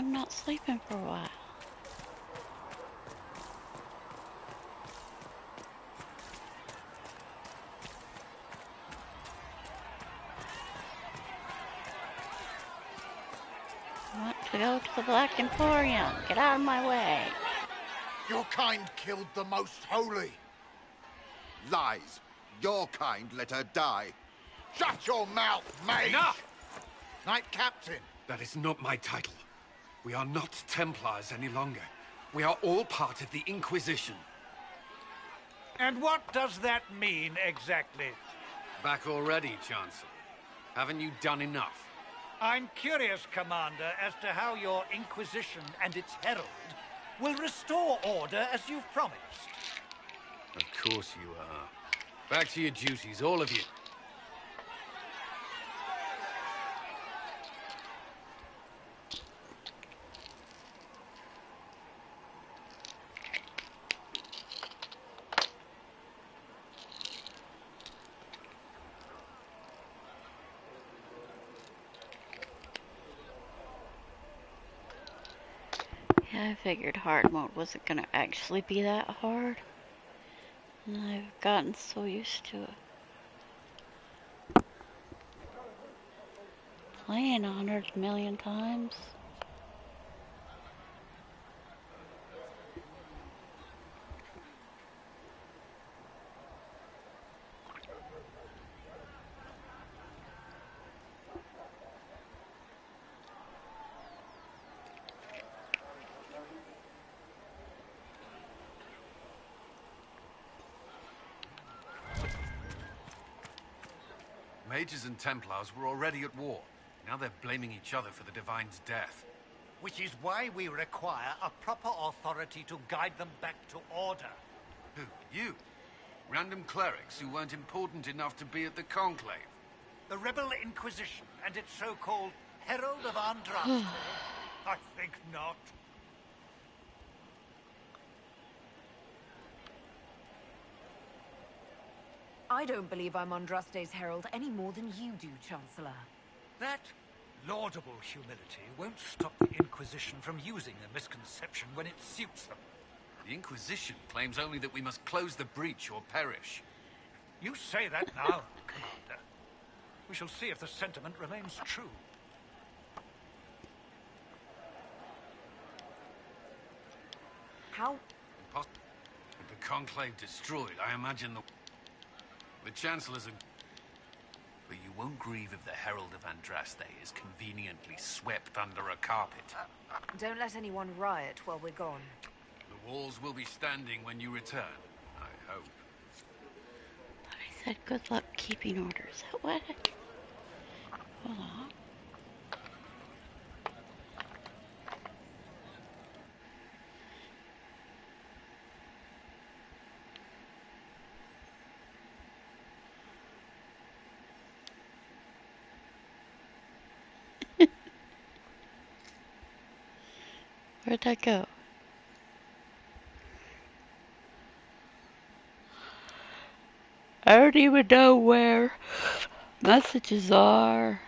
I'm not sleeping for a while. I want to go to the Black Emporium. Get out of my way. Your kind killed the most holy. Lies. Your kind let her die. Shut your mouth, mage! Enough! Knight Captain. That is not my title. We are not Templars any longer. We are all part of the Inquisition. And what does that mean, exactly? Back already, Chancellor. Haven't you done enough? I'm curious, Commander, as to how your Inquisition and its herald will restore order as you've promised. Of course you are. Back to your duties, all of you. Yeah, I figured hard mode wasn't gonna actually be that hard. And I've gotten so used to it. Playing 100 million times. Mages and Templars were already at war. Now they're blaming each other for the Divine's death. Which is why we require a proper authority to guide them back to order. Who? You? Random clerics who weren't important enough to be at the Conclave? The Rebel Inquisition and its so-called Herald of Andraste? I think not. I don't believe I'm Andraste's herald any more than you do, Chancellor. That laudable humility won't stop the Inquisition from using a misconception when it suits them. The Inquisition claims only that we must close the breach or perish. You say that now, Commander. We shall see if the sentiment remains true. How? With the Conclave destroyed, I imagine the Chancellor's a... But you won't grieve if the Herald of Andraste is conveniently swept under a carpet. Don't let anyone riot while we're gone. The walls will be standing when you return, I hope. But I said good luck keeping orders. What? Hold on. Where'd that go? I don't even know where messages are.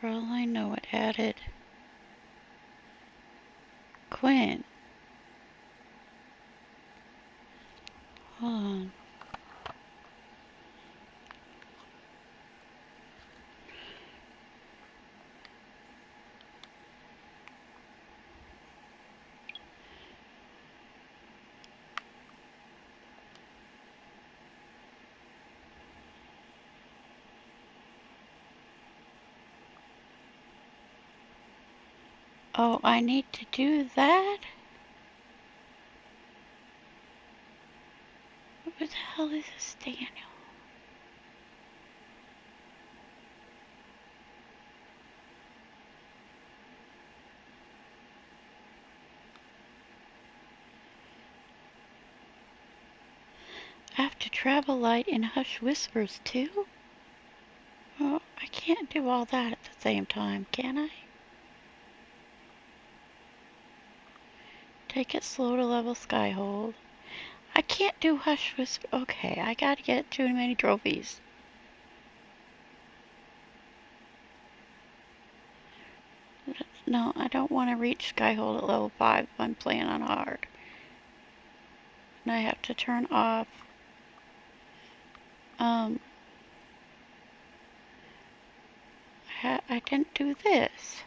For all I know, it added Quinn. Hold on. Oh, I need to do that? What the hell is this, Daniel? I have to travel light and hush whispers too? Oh, I can't do all that at the same time, can I? Take it slow to level Skyhold. I can't do hush whisper. Okay, I gotta get too many trophies. No, I don't want to reach Skyhold at level 5 if I'm playing on hard. And I have to turn off I didn't do this.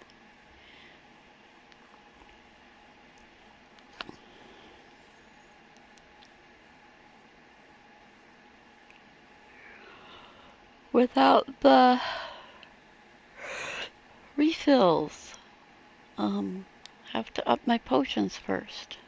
Without the refills. Have to up my potions first.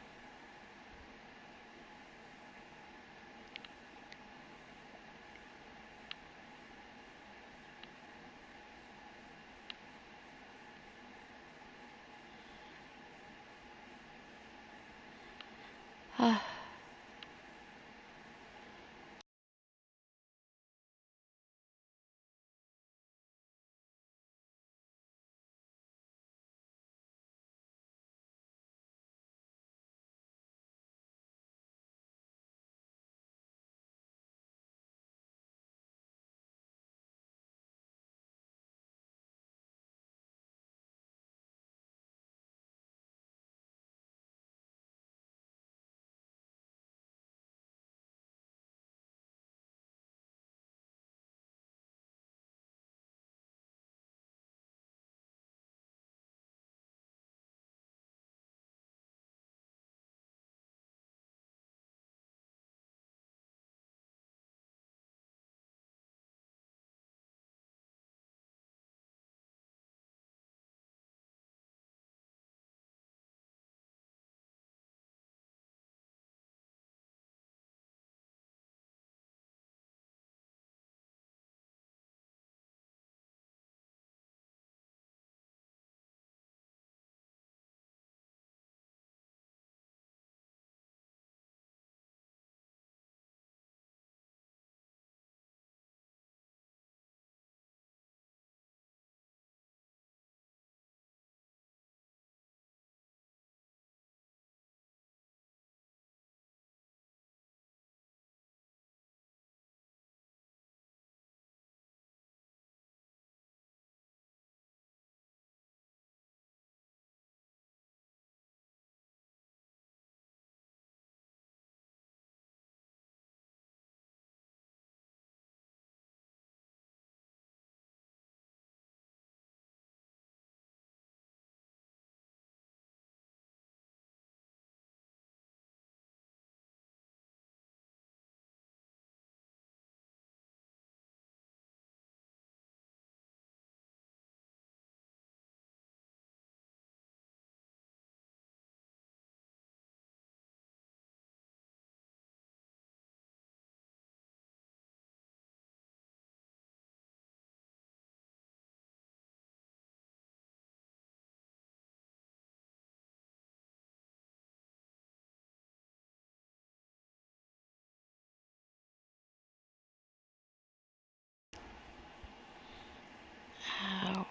Ow.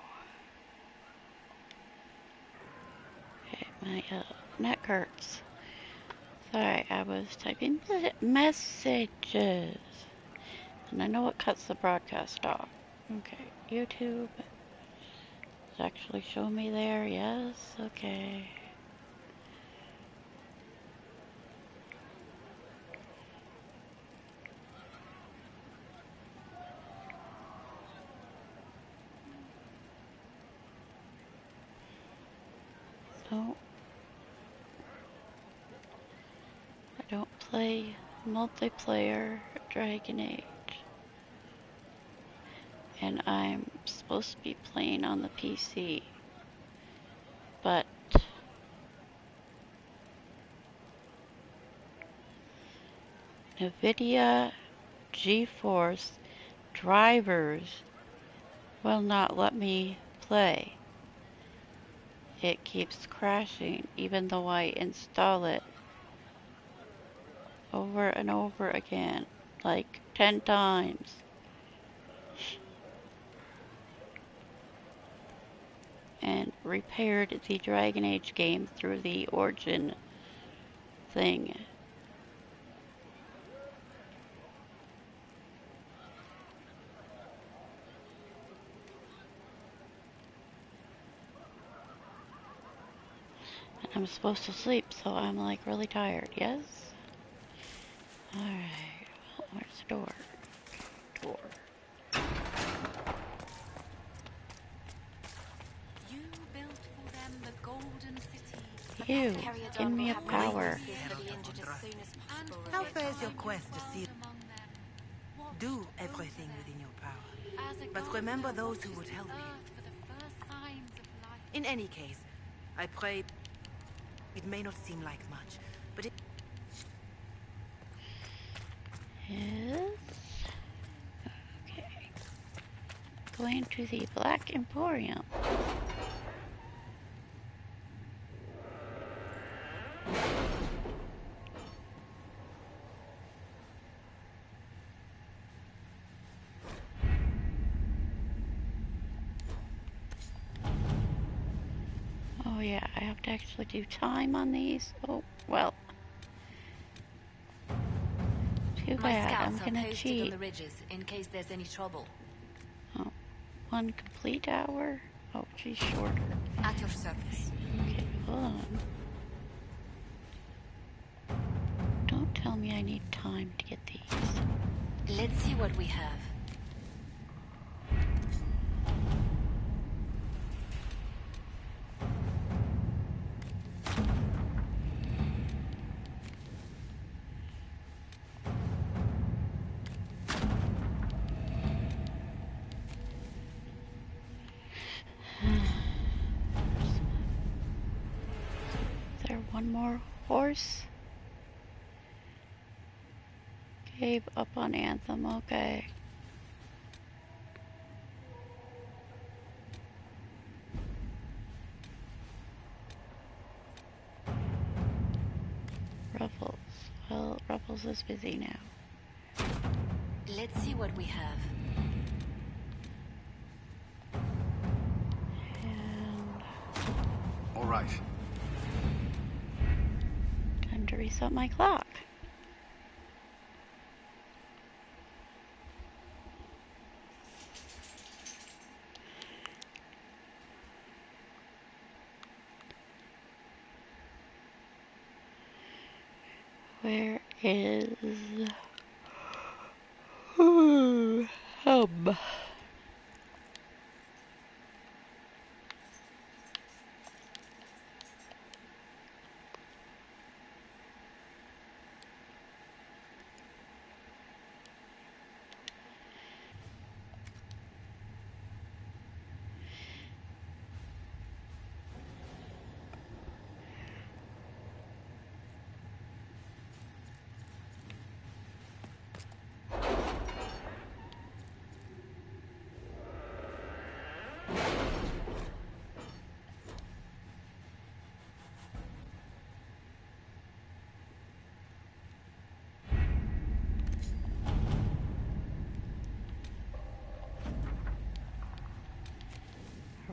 Okay, my neck hurts. Sorry, I was typing messages. And I know it cuts the broadcast off. Okay, YouTube. it actually show me there? Yes, okay. So, I don't play multiplayer Dragon Age. And I'm supposed to be playing on the PC. But NVIDIA GeForce drivers will not let me play. It keeps crashing even though I install it over and over again, like 10 times. And repaired the Dragon Age game through the Origin thing. I'm supposed to sleep, so I'm like really tired. Yes? Alright. Well, where's the door? Door. You built for them the golden city. You, give me a power. How fares your quest to see? Do everything within your power. But remember those who would help you. In any case, I pray it may not seem like much, but it... Yes. Okay. Going to the Black Emporium. Oh yeah, I have to actually do time on these. Oh, well. Too bad, I'm gonna cheat. On the ridges in case there's any trouble. Oh, 1 complete hour? Oh, she's shorter. At your service. Okay, hold on. Don't tell me I need time to get these. Let's see what we have. Is there one more horse? Cave up on Anthem, okay. Ruffles. Well, Ruffles is busy now. Let's see what we have. And All right. time to reset my clock. Where is hub?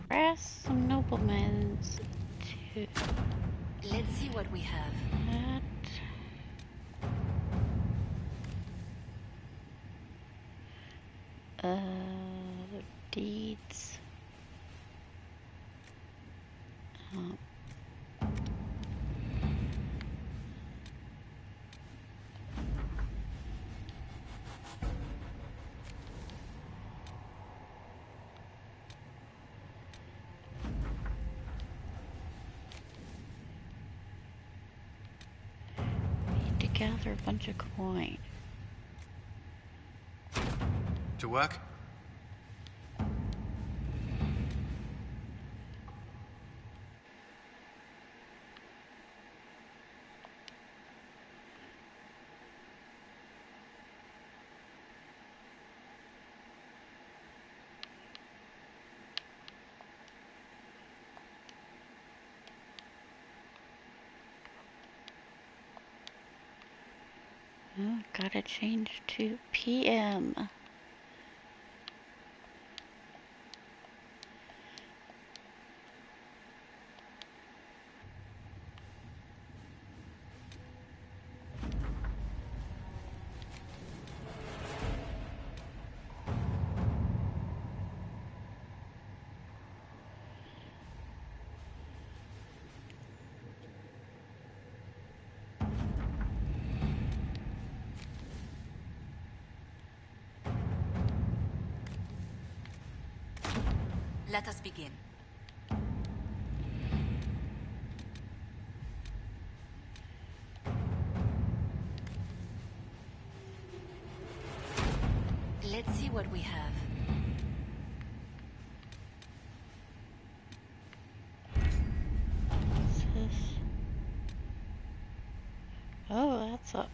Harass some noblemen to Let's see what we have. that. Deeds. Need to gather a bunch of coin. To work? Oh, gotta change to PM. Let us begin. Let's see what we have. What's this? Oh, that's up.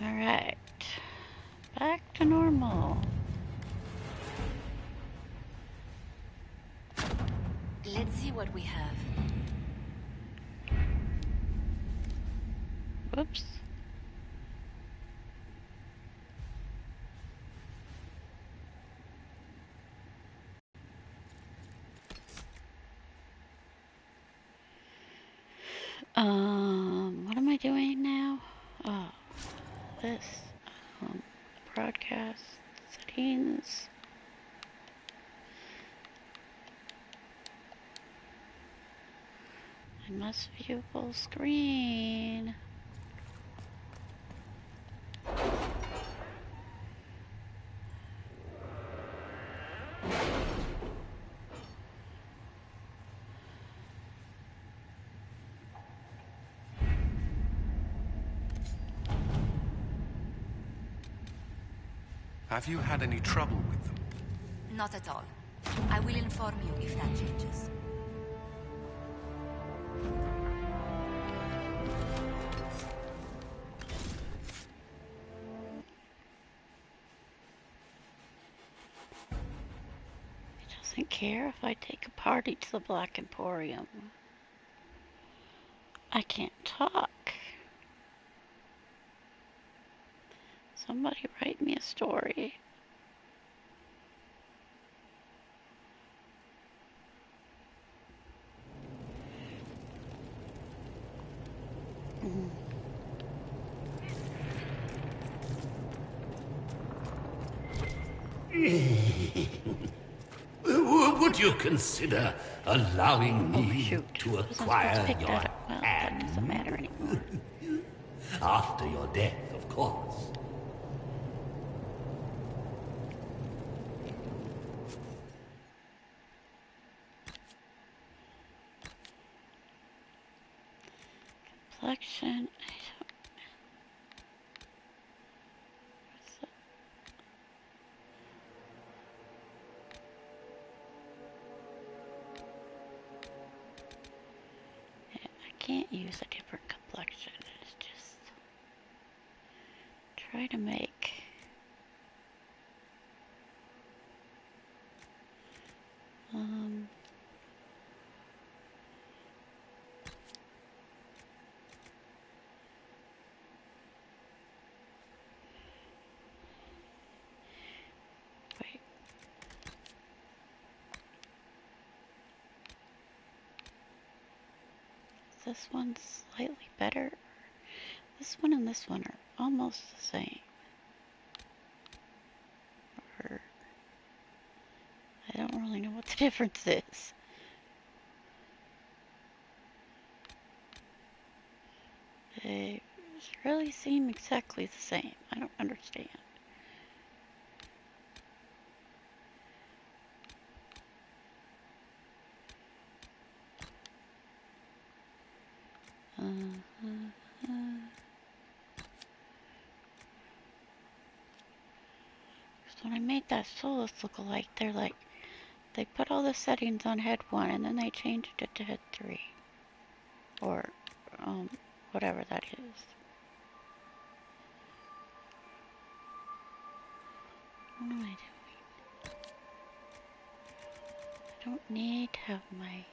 Alright. Back to normal. Let's see what we have. Whoops. What am I doing now? Oh, this. Broadcast settings. I must view full screen. Have you had any trouble with them? Not at all. I will inform you if that changes. He doesn't care if I take a party to the Black Emporium. I can't talk. Somebody write me a story. Would you consider allowing me shoot. to Wasn't supposed to acquire pick your that up. Well, hand? Doesn't matter anymore. After your death, of course. Complexion. I can't use a different complexion. It's just try to make wait. This one's slightly better. This one and this one are almost the same. Or I don't really know what the difference is. They really seem exactly the same. I don't understand. So when I made that Solus look alike, they put all the settings on head 1 and then they changed it to head 3. Or, whatever that is. What am I doing? I don't need to have my...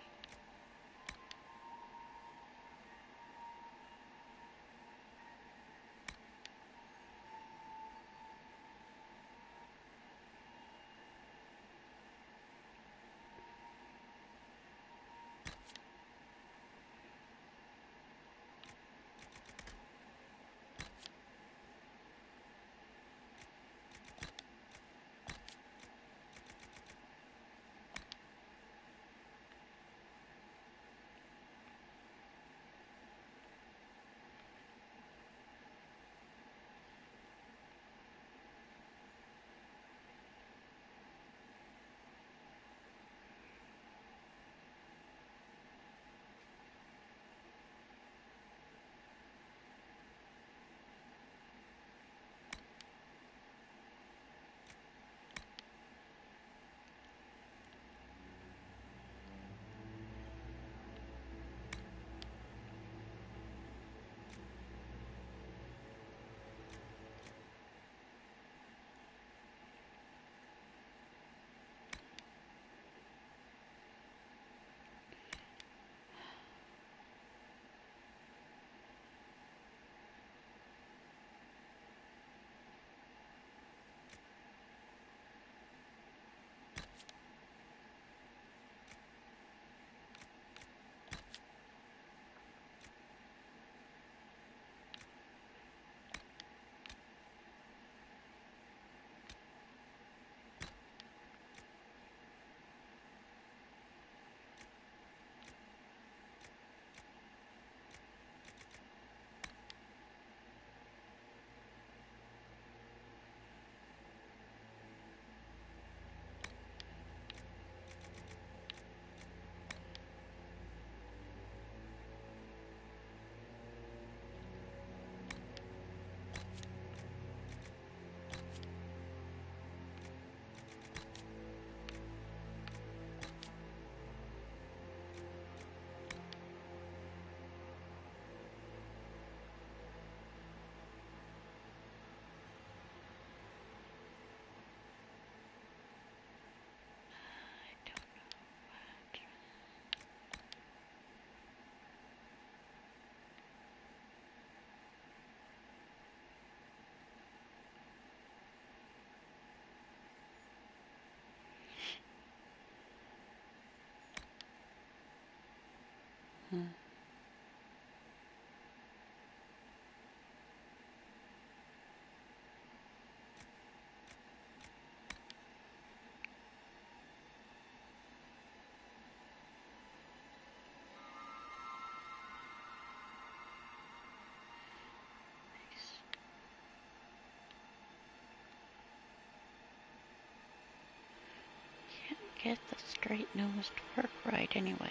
get the straight nose to work right anyway.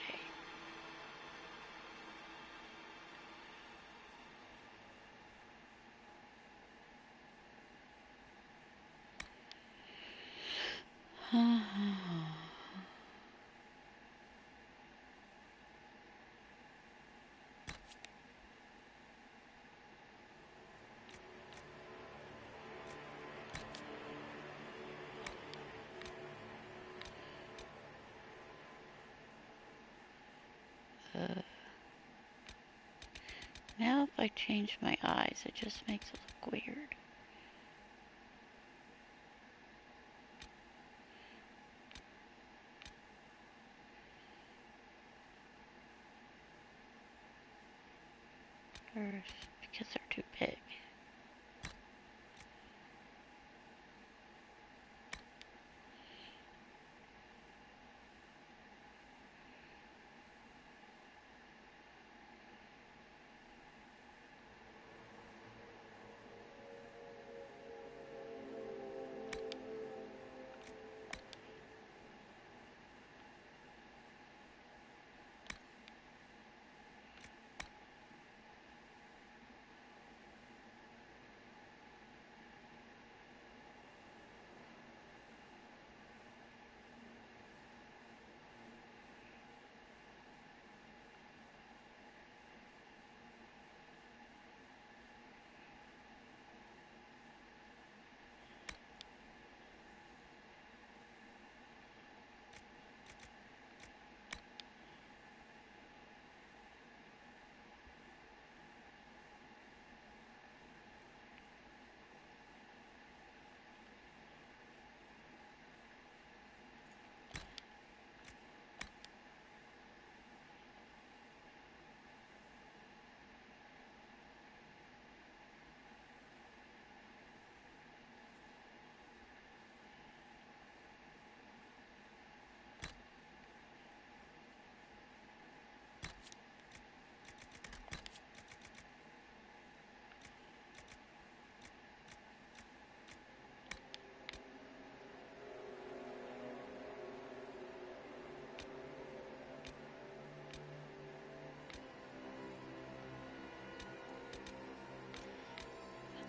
Now if I change my eyes, it just makes it look weird. Or because they're too big.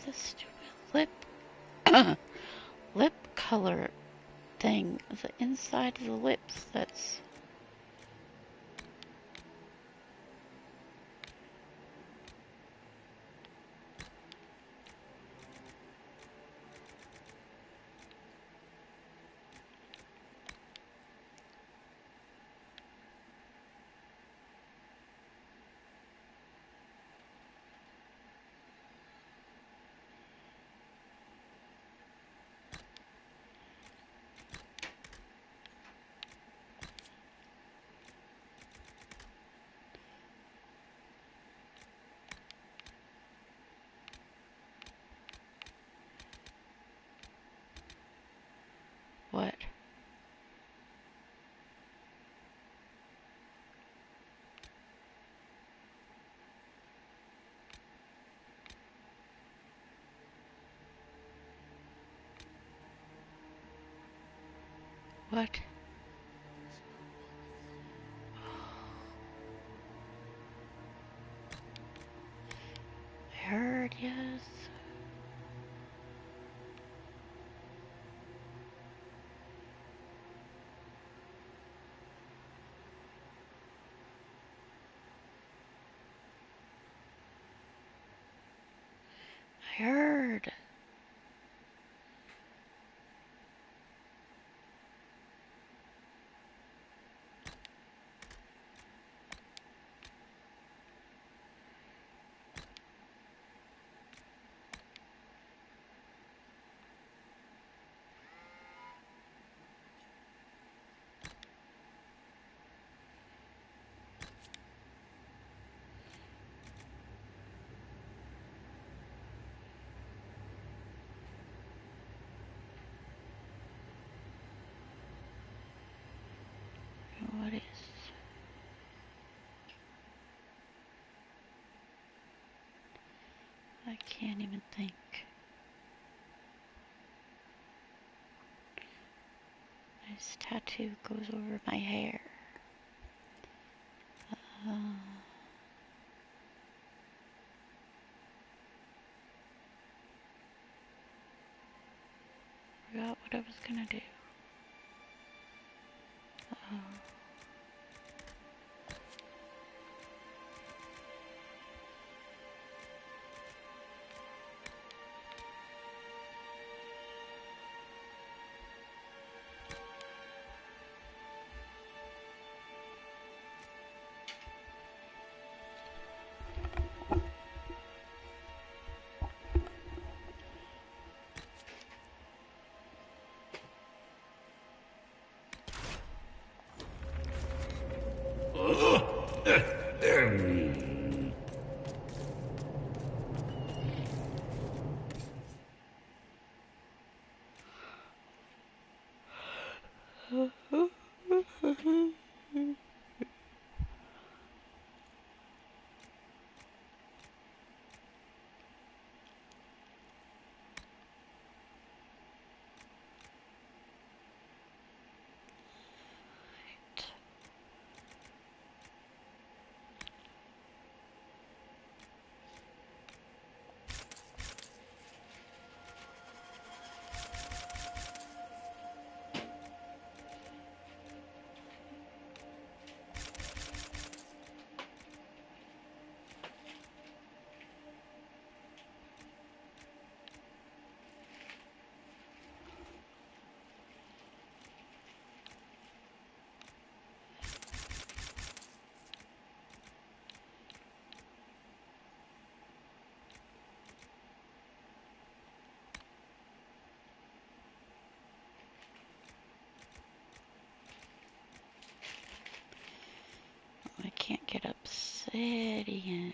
This stupid lip color thing, the inside of the lips, that's... What? What? I heard, yes. I heard. What is... I can't even think. I This tattoo goes over my hair. Forgot what I was gonna do. I can't get obsidian.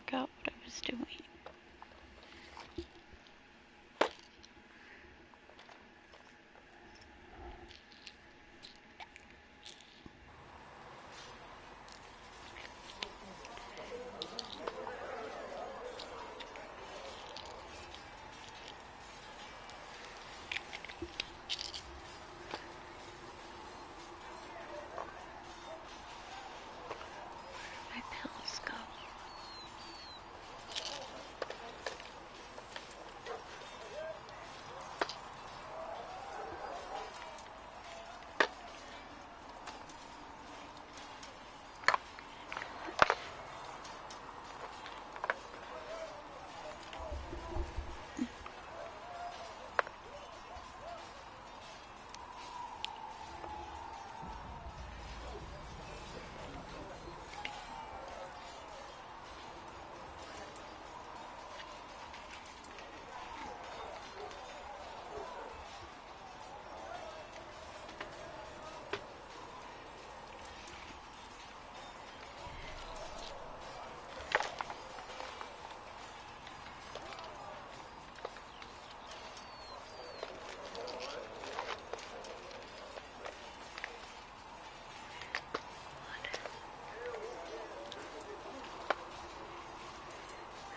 Forgot what I was doing. My pills go.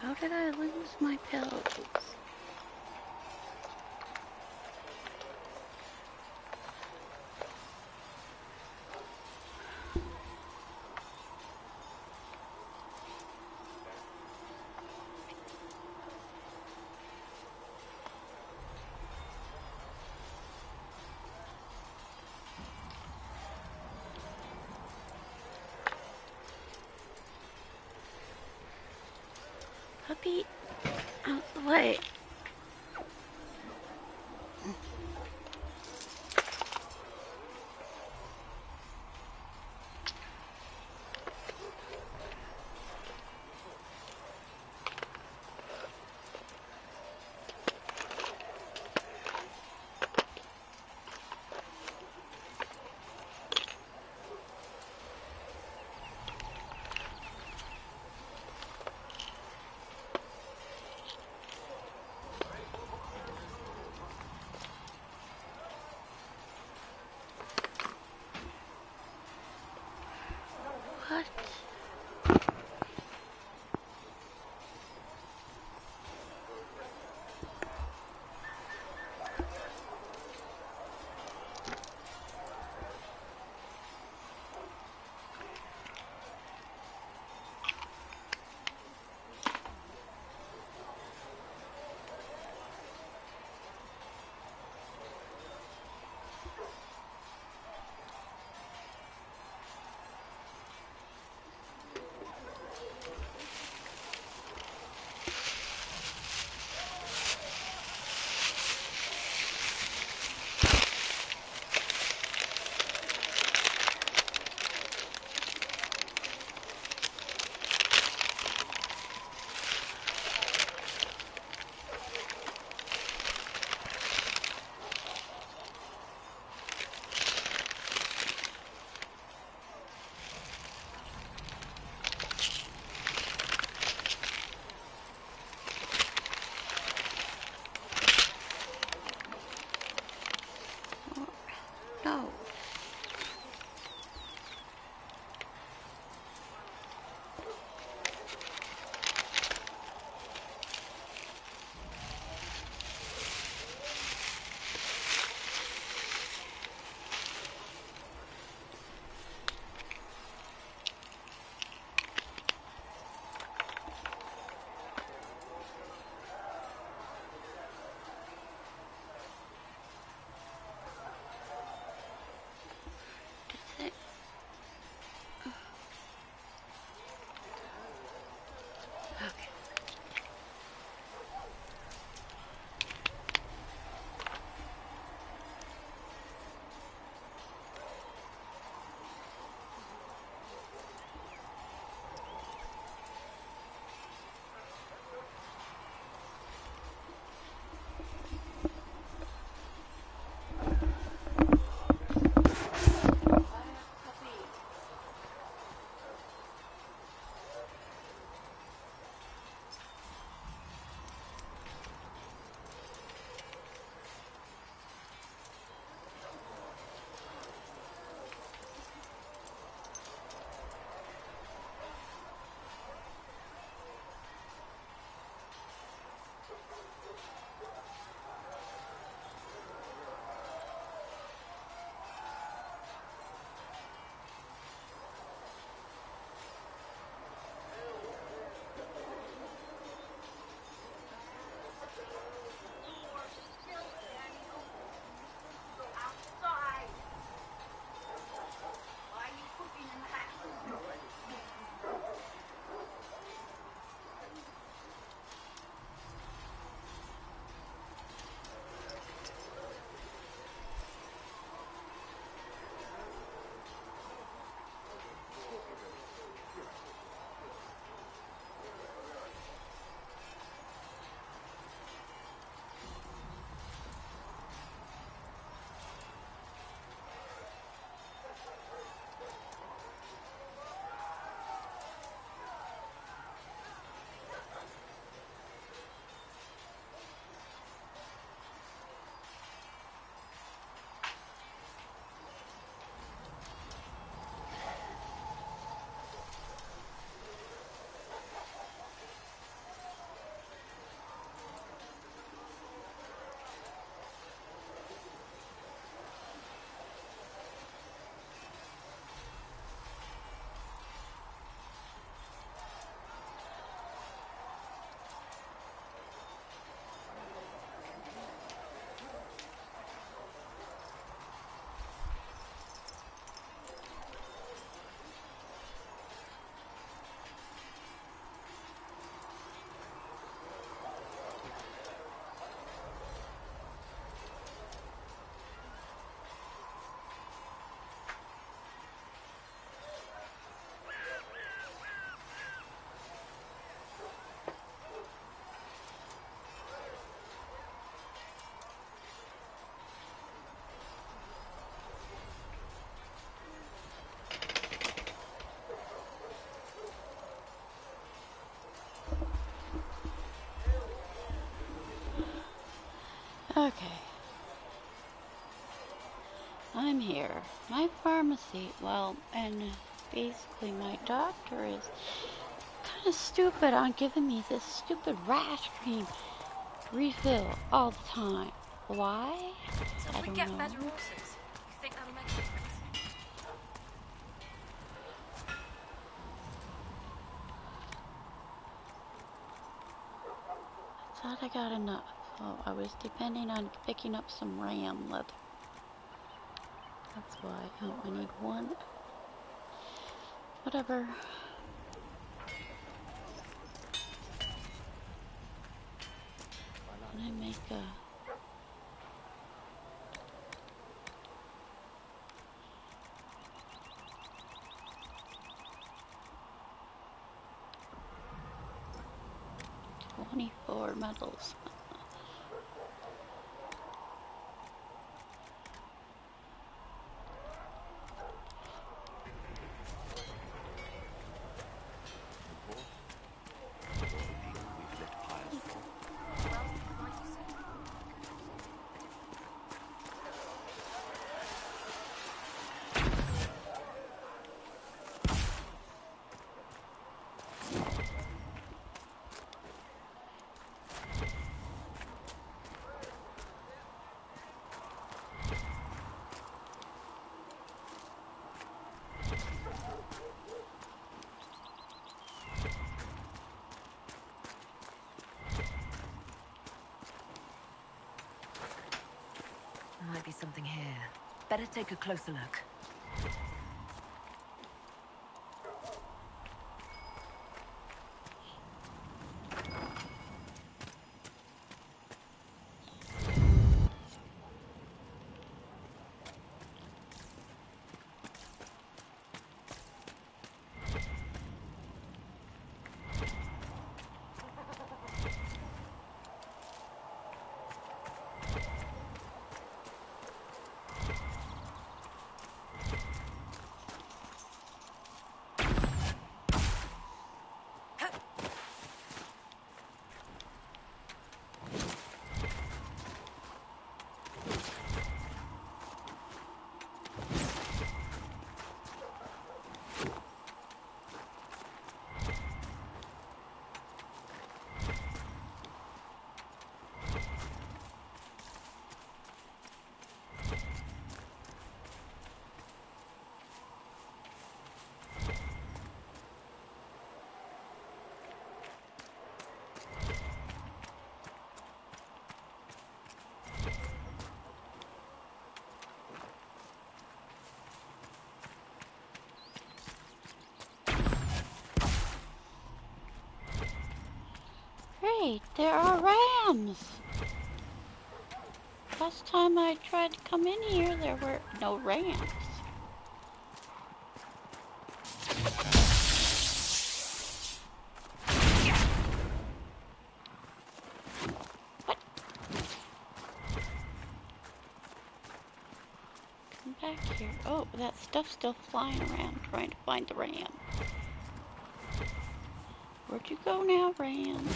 How did I lose my pills? Pete, out the way. What? pharmacy. Well, and basically my doctor is kind of stupid on giving me this stupid rash cream refill all the time. Why? So I if we don't get know. better horses, you think that'll make a difference? I thought I got enough. Oh, I was depending on picking up some ram leather. That's why. Oh, I need one. Whatever. Can I make a... $24 medals. Might be something here. Better take a closer look. Great, there are rams! Last time I tried to come in here, there were no rams. What? Come back here. Oh, that stuff's still flying around trying to find the ram. Where'd you go now, ram?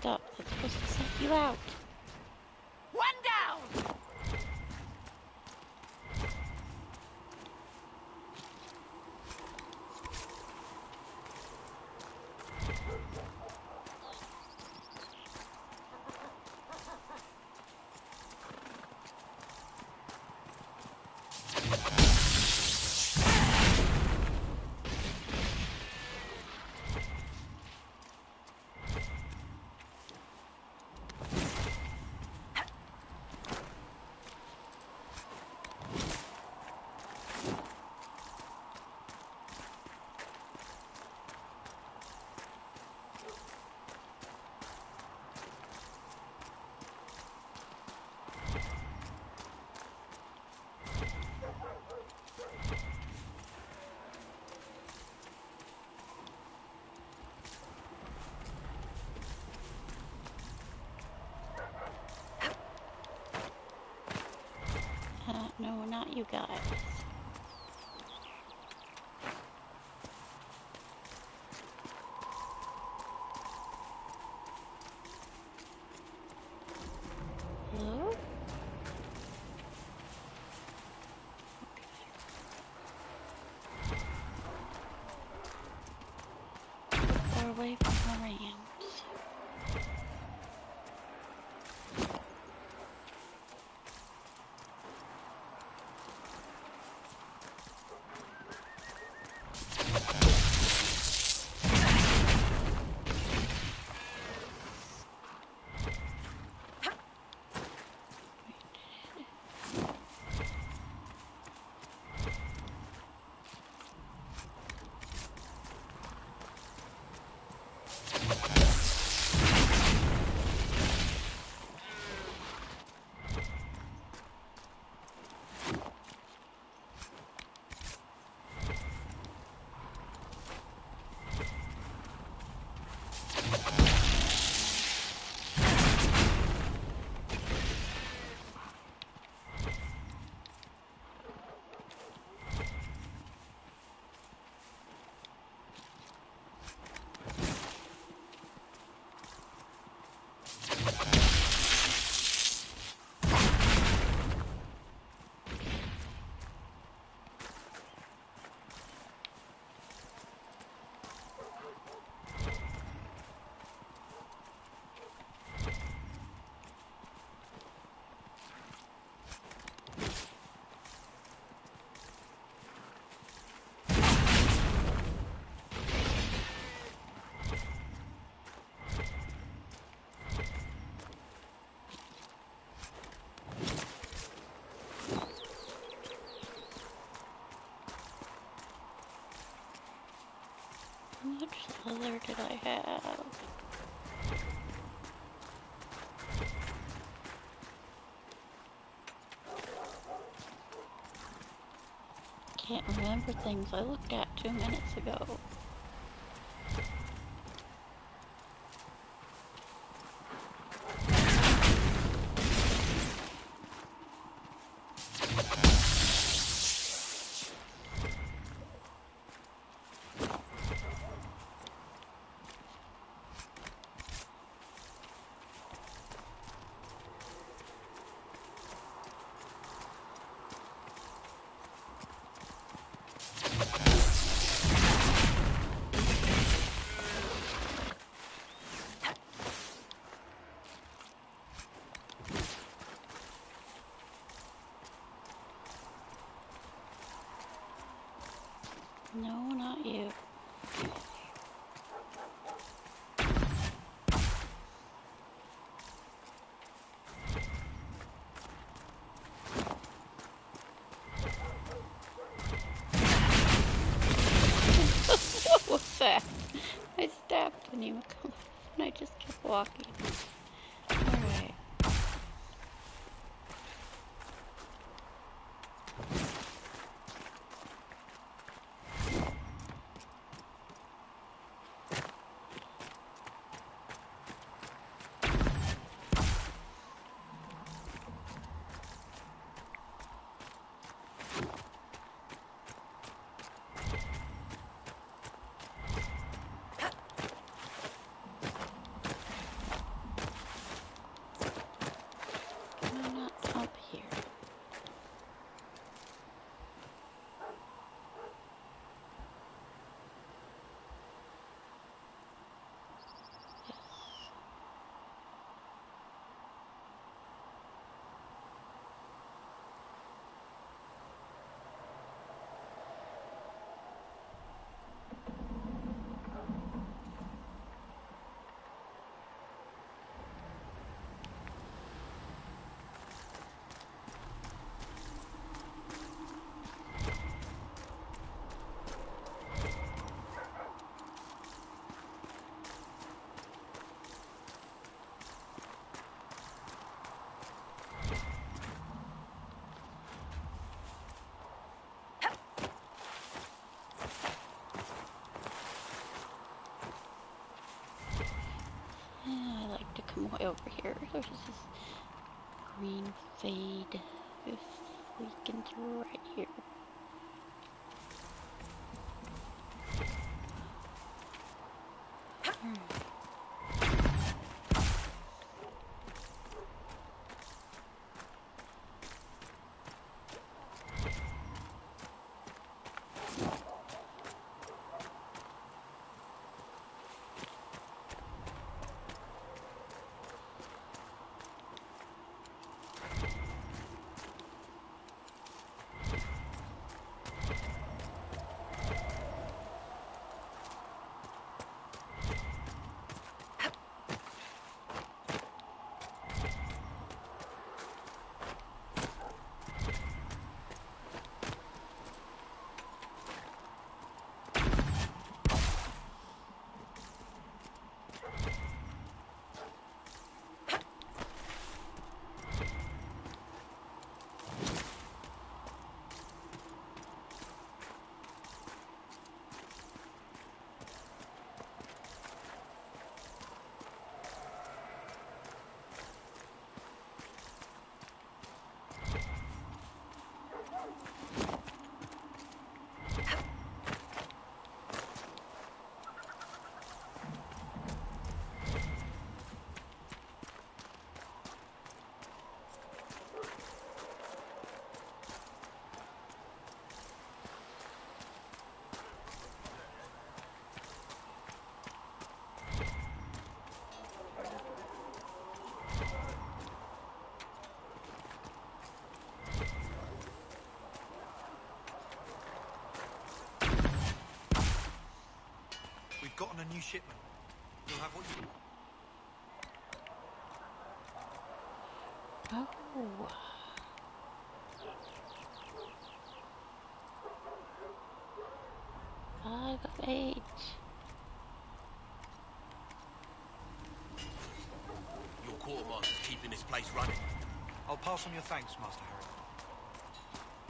Stop, that's supposed to set you out. One down! No, not you guys. Hello? We're away from the rams. How much leather did I have? Can't remember things I looked at 2 minutes ago. No, not you. What was that? I stabbed an emo and I just kept walking. Alright. I'm not up here. I like to come way over here. There's this green fade. Oof. leaking through right here. We've gotten a new shipment. You'll have what you... Oh. Five of 8. Your quartermaster's keeping this place running. I'll pass on your thanks, Master Harry.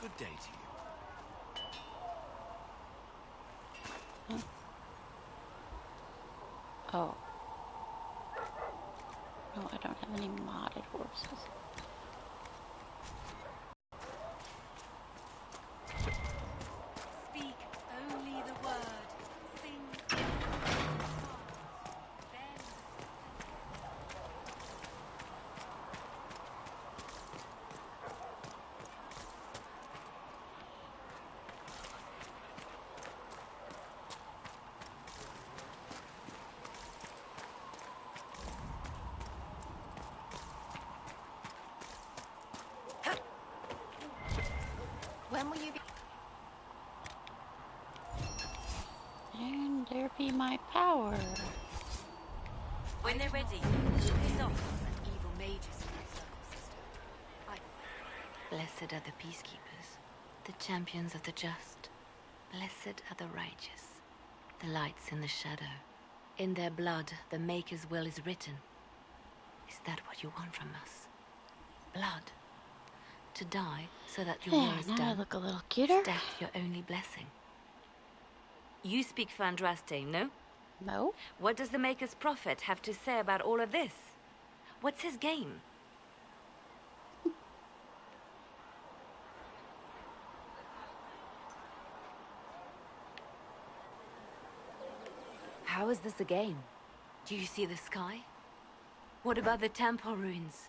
Good day to you. Huh? Oh. No, I don't have any modded horses. Speak only the word. Sing. Then. When will you be... And there be my power. When they're ready, piss off and evil mages in your circle, sister. Blessed are the peacekeepers, the champions of the just. Blessed are the righteous, the lights in the shadow. In their blood, the Maker's will is written. Is that what you want from us? Blood? To die so that your will is Now I done? look a little cuter. Is death your only blessing? You speak Fandraste, no? No. What does the Maker's prophet have to say about all of this? What's his game? How is this a game? Do you see the sky? What about the temple ruins?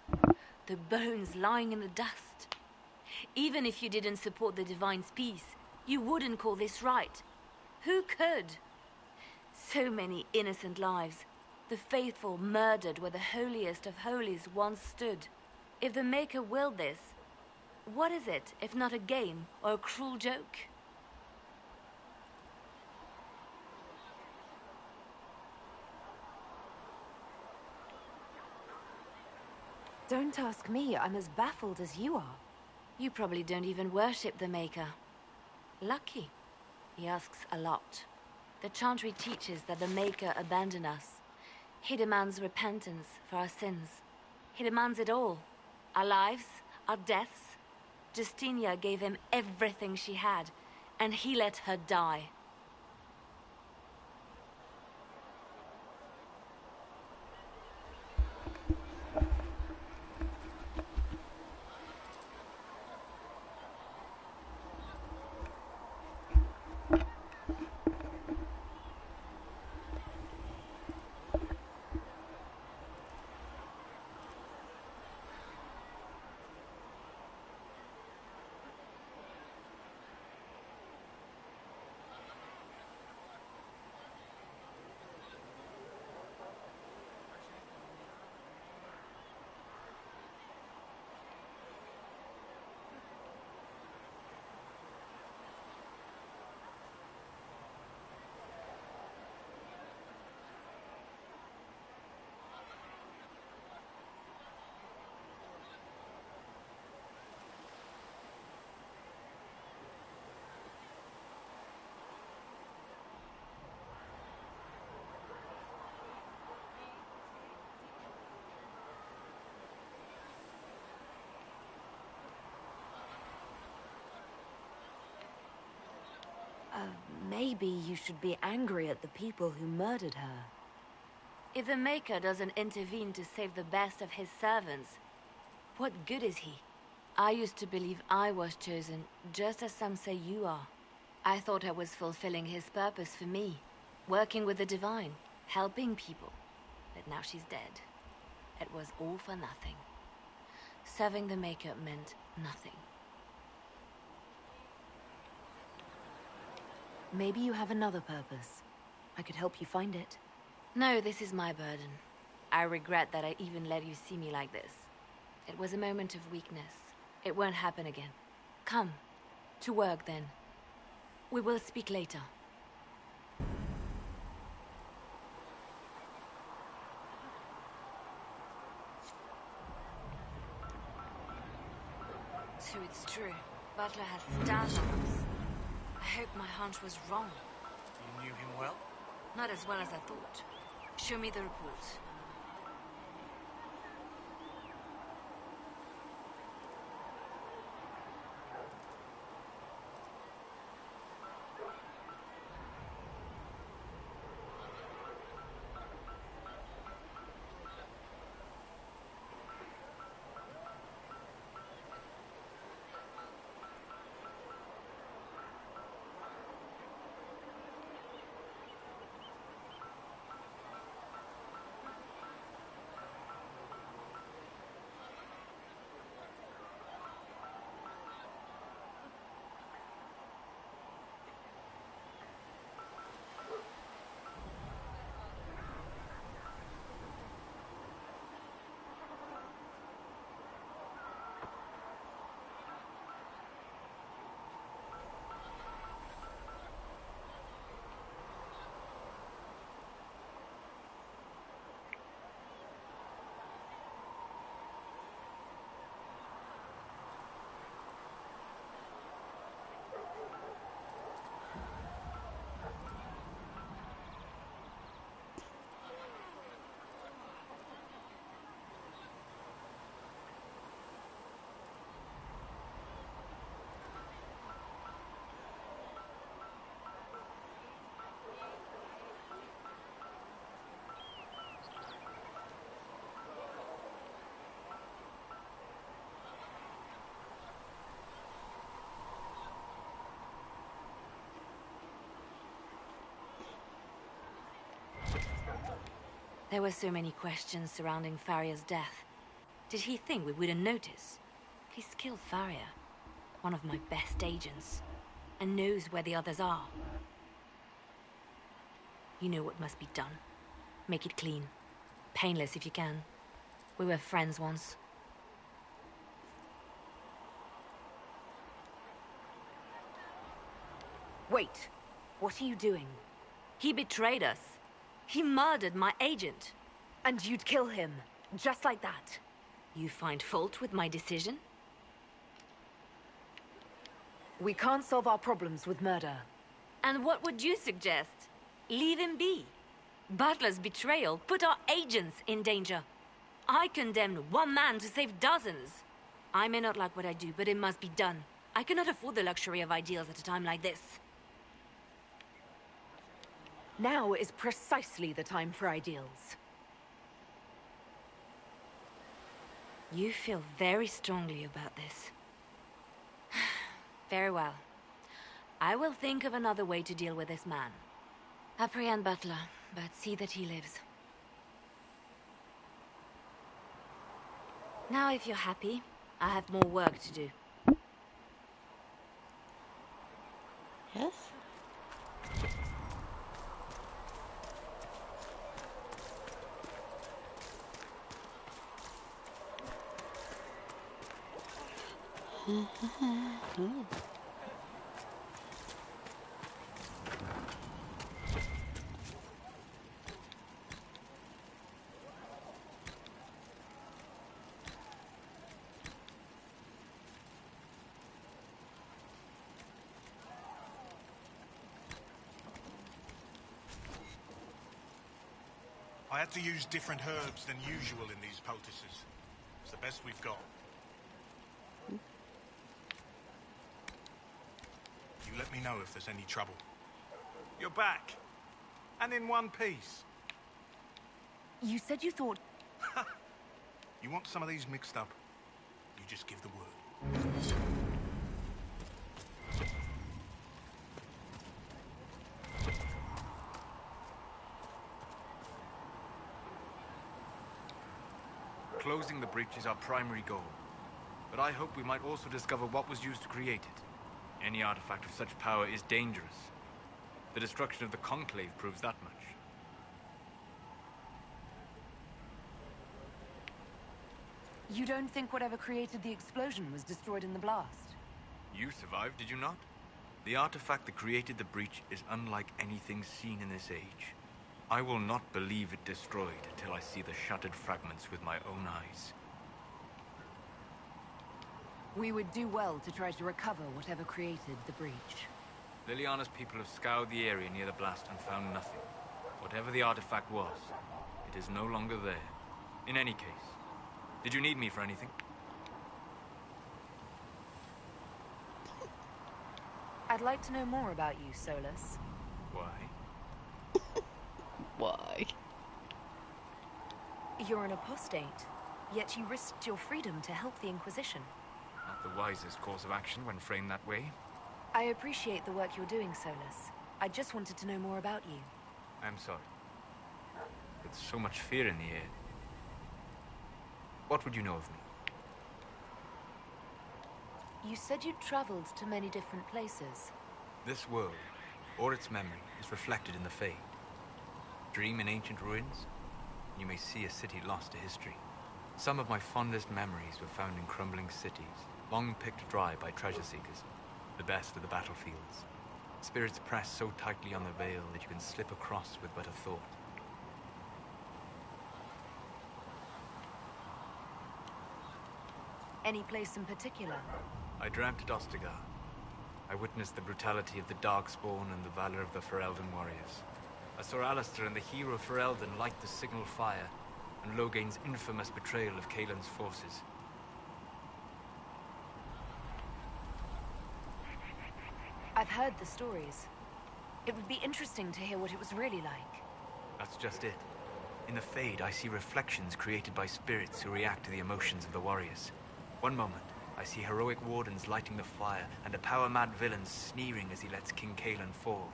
The bones lying in the dust? Even if you didn't support the Divine's peace, you wouldn't call this right. Who could? So many innocent lives. The faithful murdered where the holiest of holies once stood. If the Maker willed this, what is it if not a game or a cruel joke? Don't ask me. I'm as baffled as you are. You probably don't even worship the Maker. Lucky. He asks a lot. The Chantry teaches that the Maker abandoned us. He demands repentance for our sins. He demands it all. Our lives, our deaths. Justinia gave him everything she had, and he let her die. Maybe you should be angry at the people who murdered her. If the Maker doesn't intervene to save the best of his servants, what good is he? I used to believe I was chosen, just as some say you are. I thought I was fulfilling his purpose for me, working with the Divine, helping people. But now she's dead. It was all for nothing. Serving the Maker meant nothing. Maybe you have another purpose. I could help you find it. No, this is my burden. I regret that I even let you see me like this. It was a moment of weakness. It won't happen again. Come. To work, then. We will speak later. So it's true. Butler has stars on us. I hope my hunch was wrong. You knew him well? Not as well as I thought. Show me the report. There were so many questions surrounding Farria's death. Did he think we wouldn't notice? He's killed Farria, one of my best agents, and knows where the others are. You know what must be done. Make it clean. Painless if you can. We were friends once. Wait. What are you doing? He betrayed us. He murdered my agent. And you'd kill him, just like that. You find fault with my decision? We can't solve our problems with murder. And what would you suggest? Leave him be. Butler's betrayal put our agents in danger. I condemned one man to save dozens. I may not like what I do, but it must be done. I cannot afford the luxury of ideals at a time like this. Now is precisely the time for ideals. You feel very strongly about this. Very well. I will think of another way to deal with this man. Apprehend Butler, but see that he lives. Now, if you're happy, I have more work to do. Yes? I had to use different herbs than usual in these poultices. It's the best we've got. You let me know if there's any trouble. You're back. And in one piece. You said you thought... You want some of these mixed up? You just give the word. Closing the breach is our primary goal. But I hope we might also discover what was used to create it. Any artifact of such power is dangerous. The destruction of the Conclave proves that much. You don't think whatever created the explosion was destroyed in the blast? You survived, did you not? The artifact that created the breach is unlike anything seen in this age. I will not believe it destroyed until I see the shattered fragments with my own eyes. We would do well to try to recover whatever created the breach. Liliana's people have scoured the area near the blast and found nothing. Whatever the artifact was, it is no longer there. In any case, did you need me for anything? I'd like to know more about you, Solus. Why? Why? You're an apostate, yet you risked your freedom to help the Inquisition. Not the wisest course of action when framed that way. I appreciate the work you're doing, Solus. I just wanted to know more about you. I'm sorry. With so much fear in the air. What would you know of me? You said you'd traveled to many different places. This world, or its memory, is reflected in the Fade. Dream in ancient ruins, and you may see a city lost to history. Some of my fondest memories were found in crumbling cities, long picked dry by treasure seekers, the best of the battlefields. Spirits press so tightly on the veil that you can slip across with but a thought. Any place in particular? I dreamt at Ostagar. I witnessed the brutality of the Darkspawn and the valor of the Ferelden warriors. I saw Alistair and the hero Ferelden light the signal fire, and Logain's infamous betrayal of Kaelin's forces. I've heard the stories. It would be interesting to hear what it was really like. That's just it. In the Fade, I see reflections created by spirits who react to the emotions of the warriors. One moment, I see heroic wardens lighting the fire, and a power-mad villain sneering as he lets King Kaelin fall.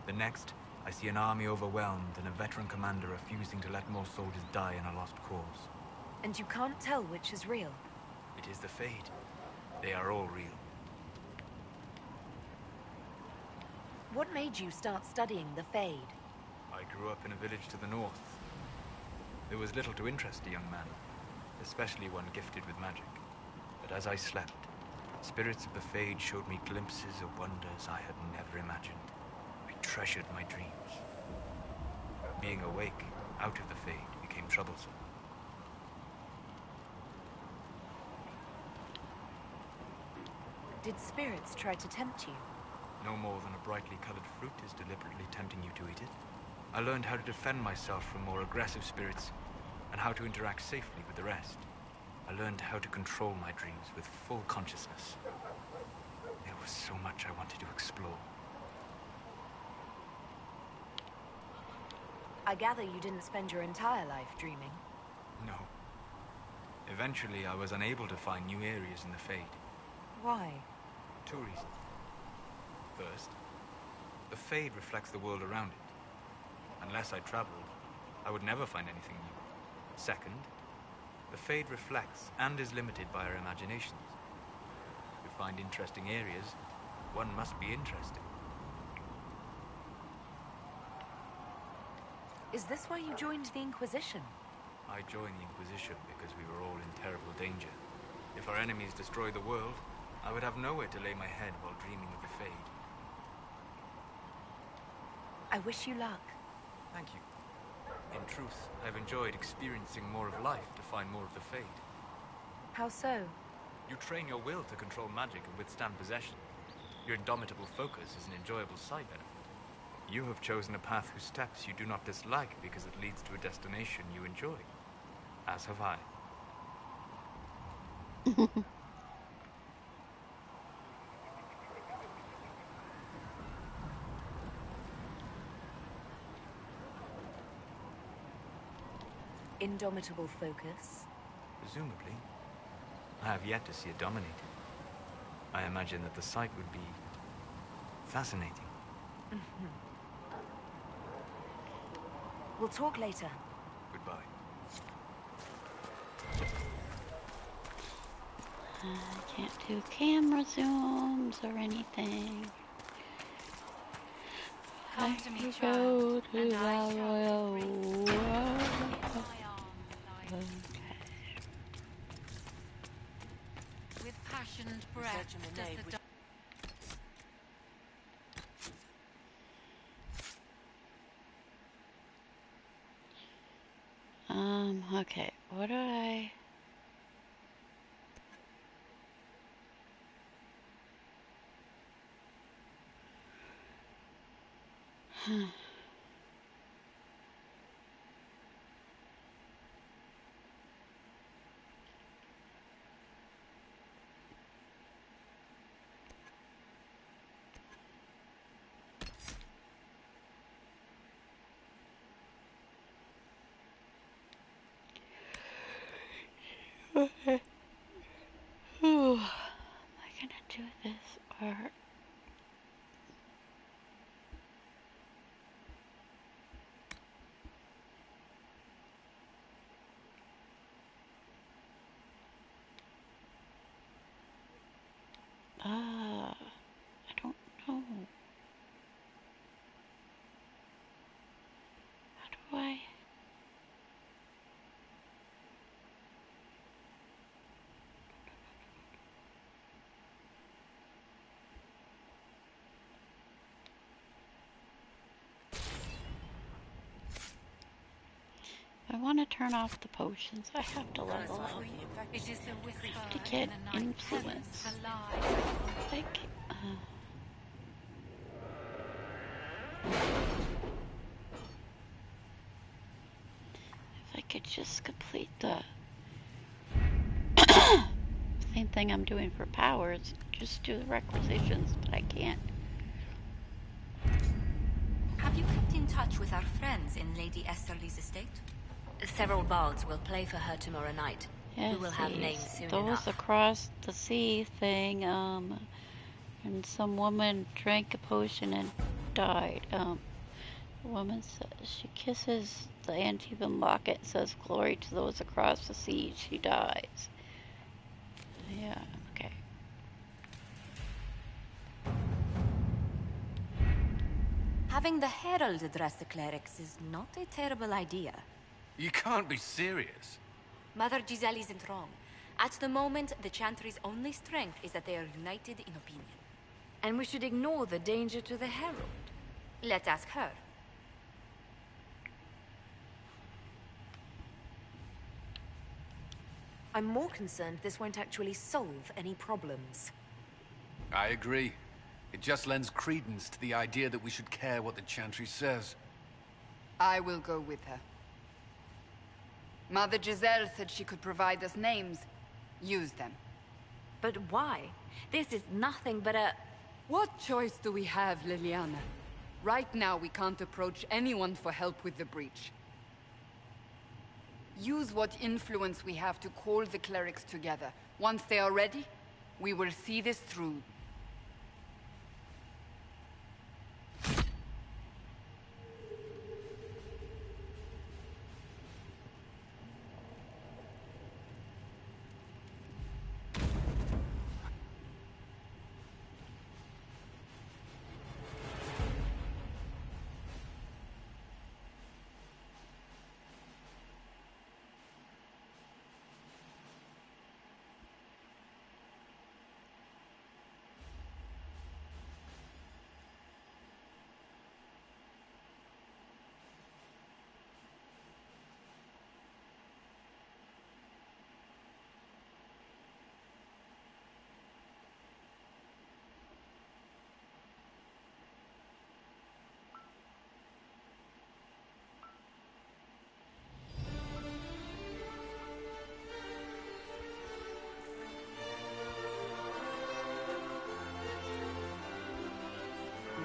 The next, I see an army overwhelmed and a veteran commander refusing to let more soldiers die in a lost cause. And you can't tell which is real? It is the Fade. They are all real. What made you start studying the Fade? I grew up in a village to the north. There was little to interest a young man, especially one gifted with magic. But as I slept, spirits of the Fade showed me glimpses of wonders I had never imagined. I treasured my dreams. Being awake, out of the Fade, became troublesome. Did spirits try to tempt you? No more than a brightly colored fruit is deliberately tempting you to eat it. I learned how to defend myself from more aggressive spirits, and how to interact safely with the rest. I learned how to control my dreams with full consciousness. There was so much I wanted to explore. I gather you didn't spend your entire life dreaming. No. Eventually, I was unable to find new areas in the Fade. Why? 2 reasons. First, the Fade reflects the world around it. Unless I traveled, I would never find anything new. Second, the Fade reflects and is limited by our imaginations. To find interesting areas, one must be interesting. Is this why you joined the Inquisition? I joined the Inquisition because we were all in terrible danger. If our enemies destroyed the world, I would have nowhere to lay my head while dreaming of the Fade. I wish you luck. Thank you. In truth, I've enjoyed experiencing more of life to find more of the Fade. How so? You train your will to control magic and withstand possession. Your indomitable focus is an enjoyable side benefit. You have chosen a path whose steps you do not dislike because it leads to a destination you enjoy. As have I. indomitable focus? Presumably. I have yet to see it dominated. I imagine that the sight would be fascinating. We'll talk later. Goodbye. I can't do camera zooms or anything. Come to me, go child, to and the I shall royal embrace world. you in my arms, Okay. with passionate breath does the Okay, what do I... Okay. Am I gonna do this or... I don't know. How do I... I want to turn off the potions. I have to level up. It is the whisper To get in the night. influence. Like, if I could just complete the same thing I'm doing for powers, just do the requisitions, but I can't. Have you kept in touch with our friends in Lady Esterly's estate? Several bards will play for her tomorrow night. Yes, We will have names soon those enough. across the sea thing, and some woman drank a potion and died. The woman says she kisses the Antibon locket, says glory to those across the sea, she dies. Yeah, okay. Having the Herald address the clerics is not a terrible idea. You can't be serious. Mother Giselle isn't wrong. At the moment, the Chantry's only strength is that they are united in opinion. And we should ignore the danger to the Herald. Let's ask her. I'm more concerned this won't actually solve any problems. I agree. It just lends credence to the idea that we should care what the Chantry says. I will go with her. Mother Giselle said she could provide us names. Use them. But why? This is nothing but a... What choice do we have, Liliana? Right now, we can't approach anyone for help with the breach. Use what influence we have to call the clerics together. Once they are ready, we will see this through.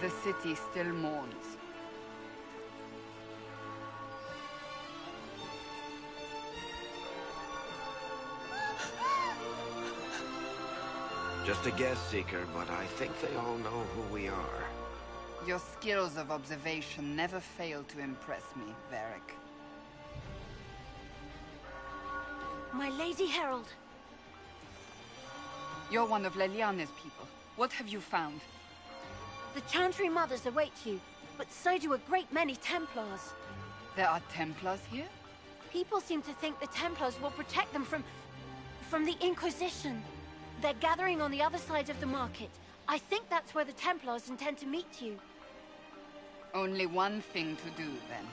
The city still mourns. Just a guest seeker, but I think they all know who we are. Your skills of observation never fail to impress me, Varric. My Lady Herald. You're one of Leliana's people. What have you found? The Chantry Mothers await you, but so do a great many Templars. There are Templars here? People seem to think the Templars will protect them from the Inquisition. They're gathering on the other side of the market. I think that's where the Templars intend to meet you. Only one thing to do, then.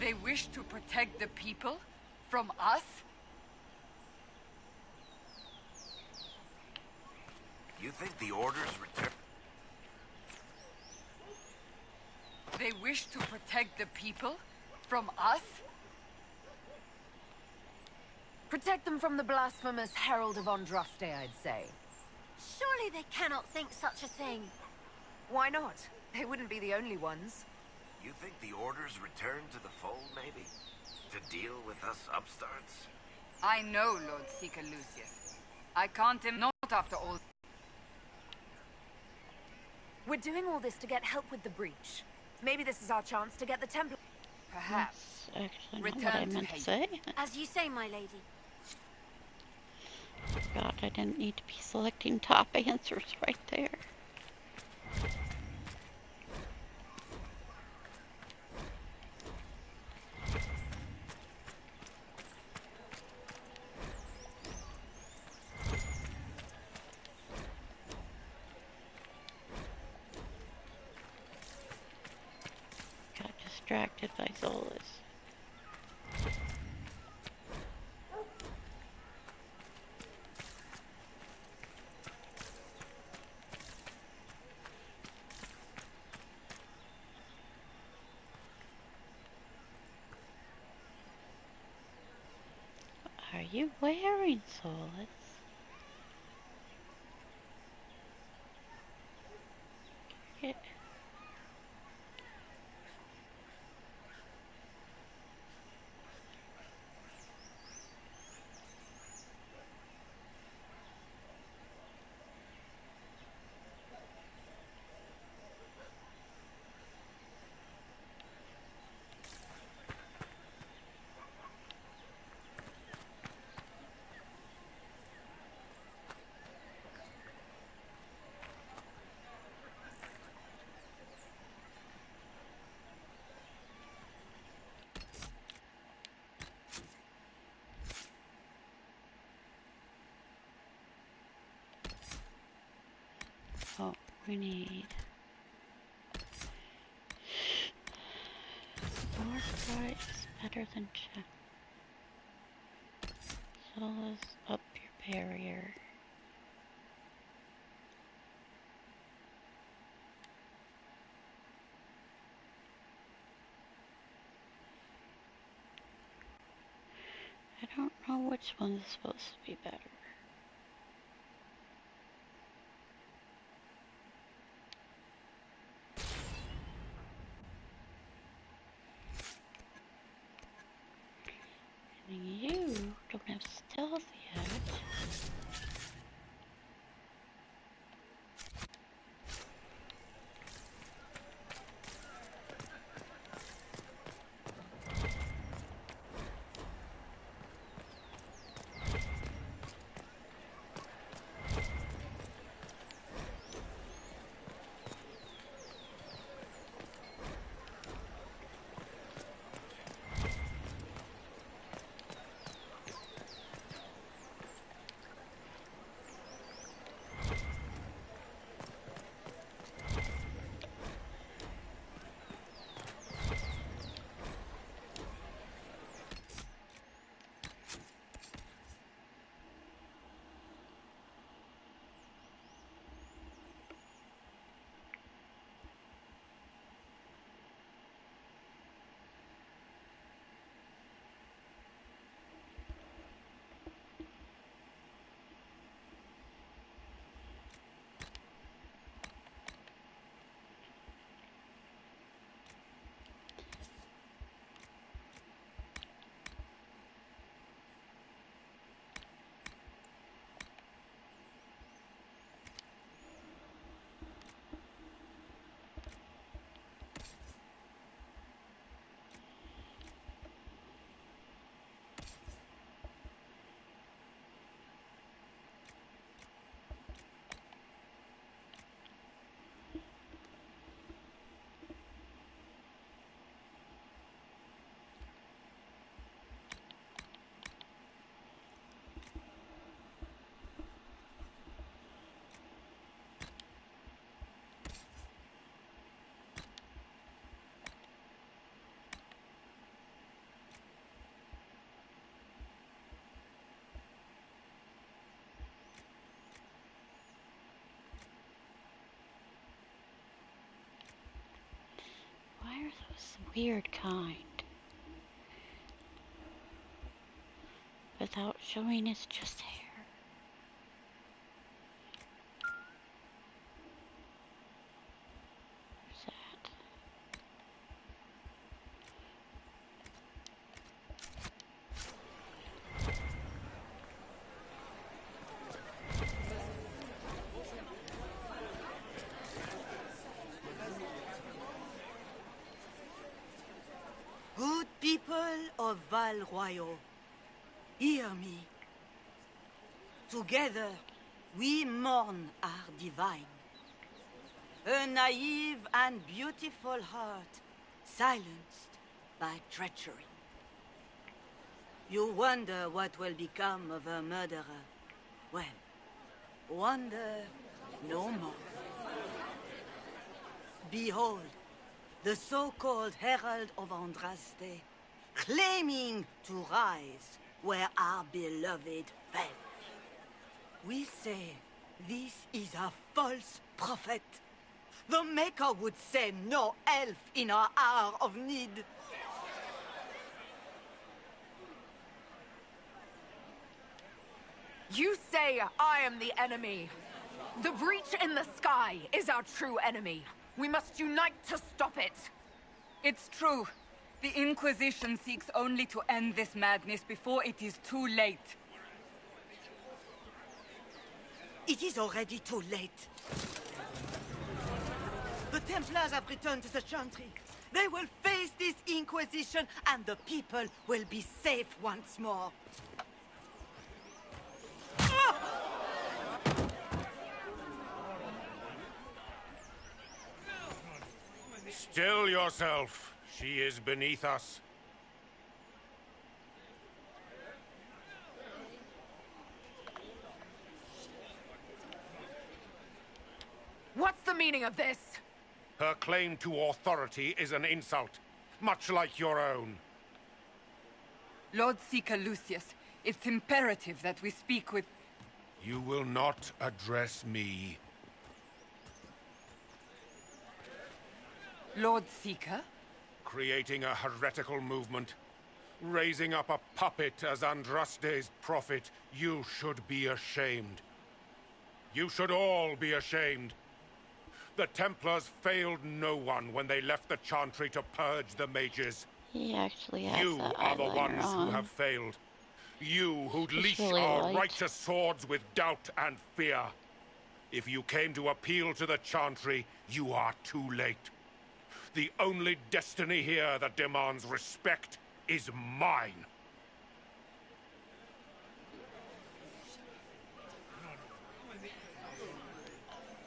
They wish to protect the people? From us? You think the Order's return? They wish to protect the people? From us? Protect them from the blasphemous Herald of Andraste, I'd say. Surely they cannot think such a thing. Why not? They wouldn't be the only ones. You think the Order's return to the fold, maybe? To deal with us upstarts? I know, Lord Seeker Lucius. I can't not after all. We're doing all this to get help with the breach. Maybe this is our chance to get the Templar. Perhaps. That's actually not what I meant to say. As you say, my lady. God, I didn't need to be selecting top answers right there. Got distracted by Zolas. Are you wearing Solus? Yeah. Oh, we need more price better than check. Solus up your barrier. I don't know which one is supposed to be better. And you don't have stealth yet. weird kind. Without showing it's just hair. Good people of Val Royal, hear me. Together, we mourn our divine. A naive and beautiful heart, silenced by treachery. You wonder what will become of a murderer. Well, wonder no more. Behold, the so-called Herald of Andraste, claiming to rise where our beloved fell. We say this is a false prophet. The Maker would send no elf in our hour of need. You say I am the enemy. The breach in the sky is our true enemy. We must unite to stop it. It's true. The Inquisition seeks only to end this madness before it is too late. It is already too late. The Templars have returned to the Chantry. They will face this Inquisition, and the people will be safe once more. Still yourself. She is beneath us. What's the meaning of this? Her claim to authority is an insult, much like your own. Lord Seeker Lucius, it's imperative that we speak with... You will not address me. Lord Seeker? Creating a heretical movement. Raising up a puppet as Andraste's prophet. You should be ashamed. You should all be ashamed. The Templars failed no one when they left the Chantry to purge the mages. He actually has You that are the eyeliner ones on. who have failed. You who'd It's leash really our light. righteous swords with doubt and fear. If you came to appeal to the Chantry, you are too late. The only destiny here that demands respect is mine.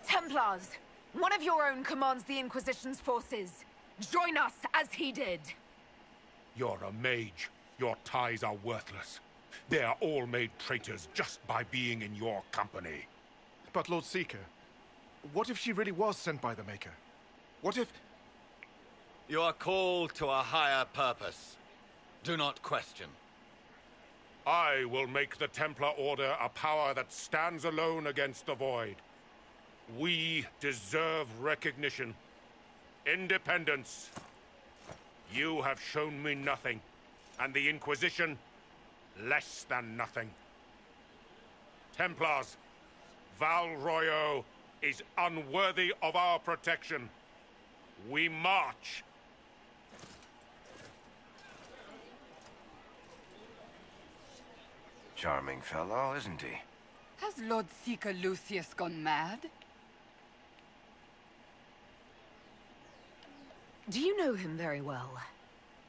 Templars! One of your own commands the Inquisition's forces. Join us as he did. You're a mage. Your ties are worthless. They are all made traitors just by being in your company. But Lord Seeker, what if she really was sent by the Maker? What if... You are called to a higher purpose. Do not question. I will make the Templar Order a power that stands alone against the Void. We deserve recognition. Independence. You have shown me nothing, and the Inquisition, less than nothing. Templars, Val Royal is unworthy of our protection. We march. Charming fellow, isn't he? Has Lord Seeker Lucius gone mad? Do you know him very well?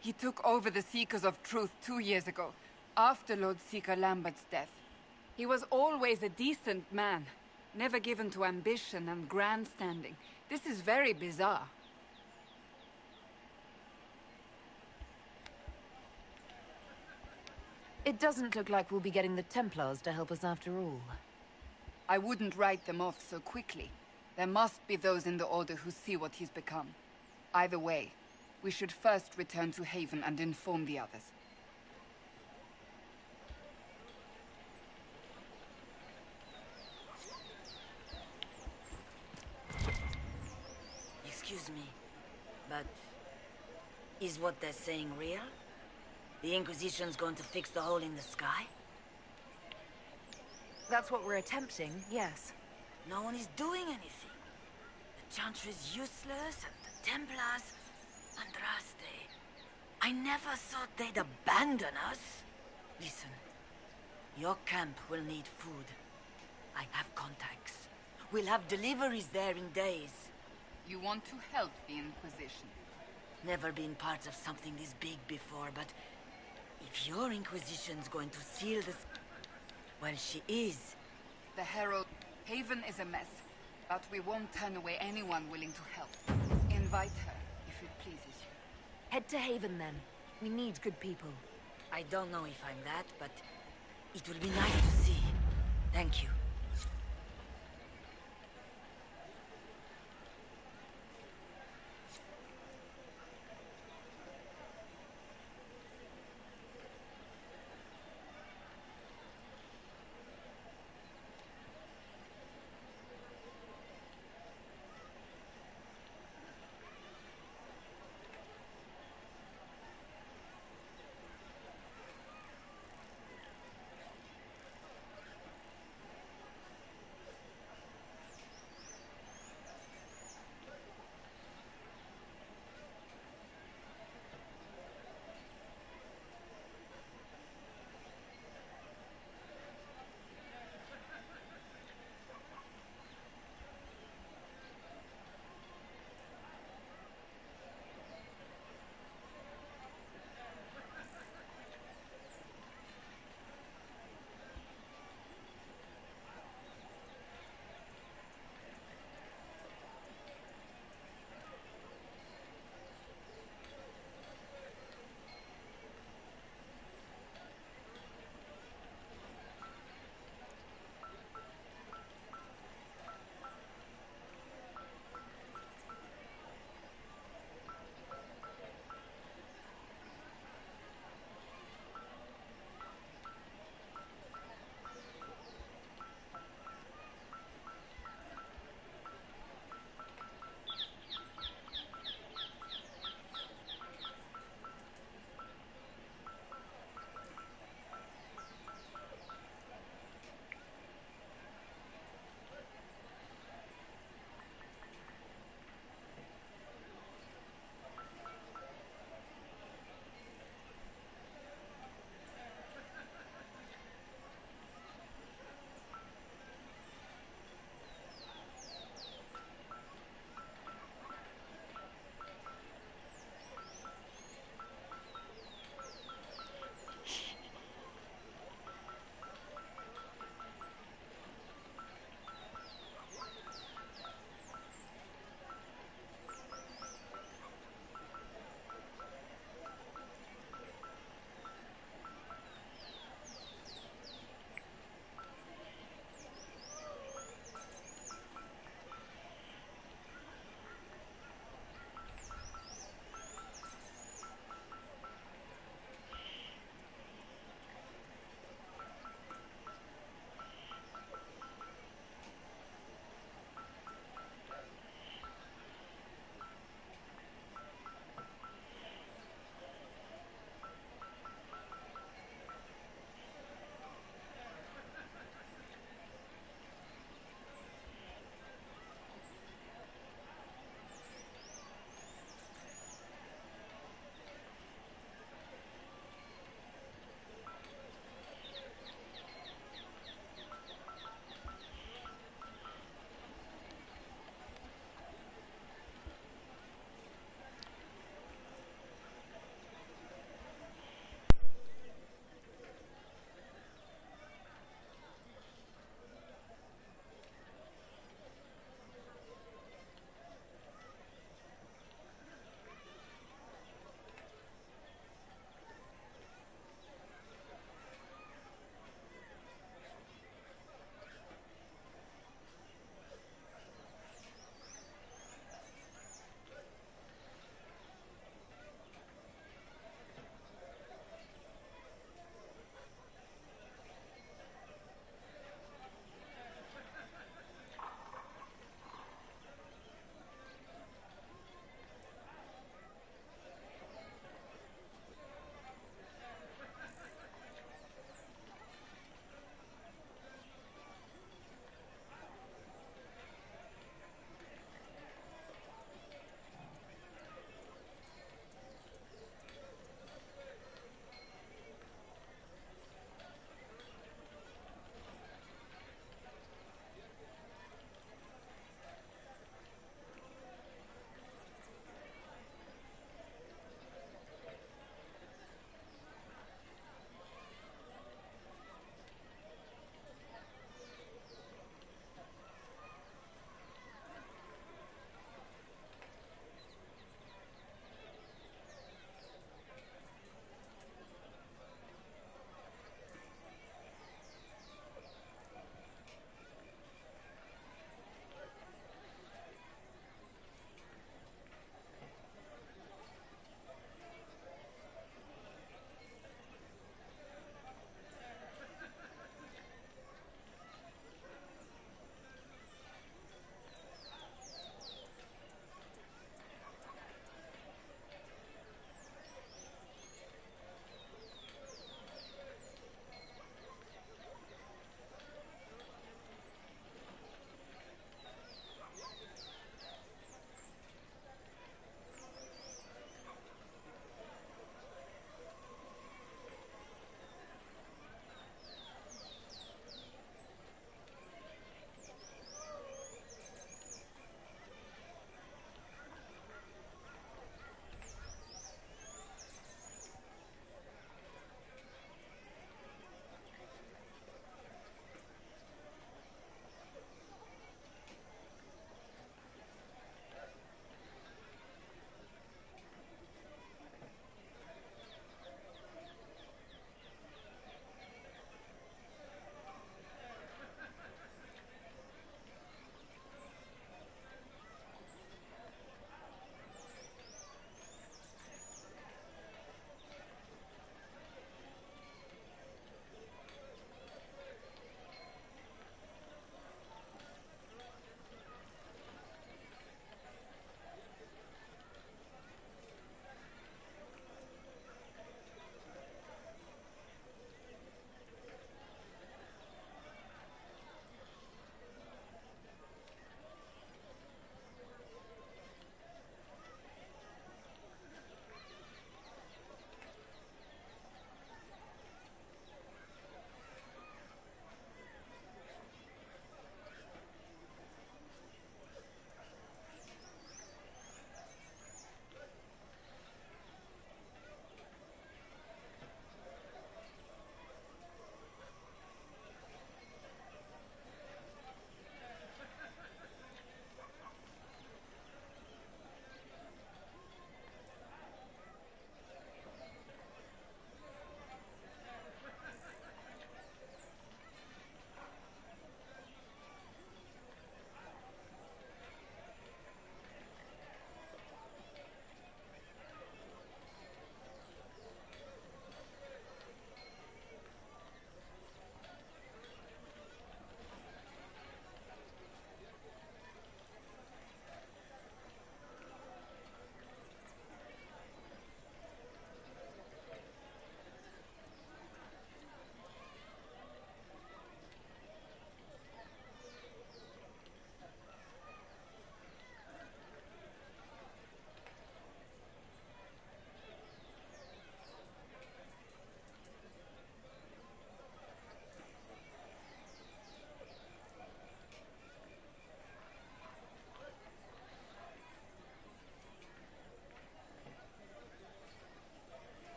He took over the Seekers of Truth 2 years ago, after Lord Seeker Lambert's death. He was always a decent man, never given to ambition and grandstanding. This is very bizarre. It doesn't look like we'll be getting the Templars to help us after all. I wouldn't write them off so quickly. There must be those in the Order who see what he's become. Either way, we should first return to Haven and inform the others. Excuse me, but Is what they're saying real? The Inquisition's going to fix the hole in the sky? That's what we're attempting, yes. No one is doing anything. The Chantry is useless, and the Templars... Andraste... I never thought they'd abandon us. Listen, your camp will need food. I have contacts. We'll have deliveries there in days. You want to help the Inquisition? Never been part of something this big before, but... if your Inquisition's going to seal this... well, she is. The Herald... Haven is a mess, but we won't turn away anyone willing to help. Invite her, if it pleases you. Head to Haven, then. We need good people. I don't know if I'm that, but... it will be nice to see. Thank you.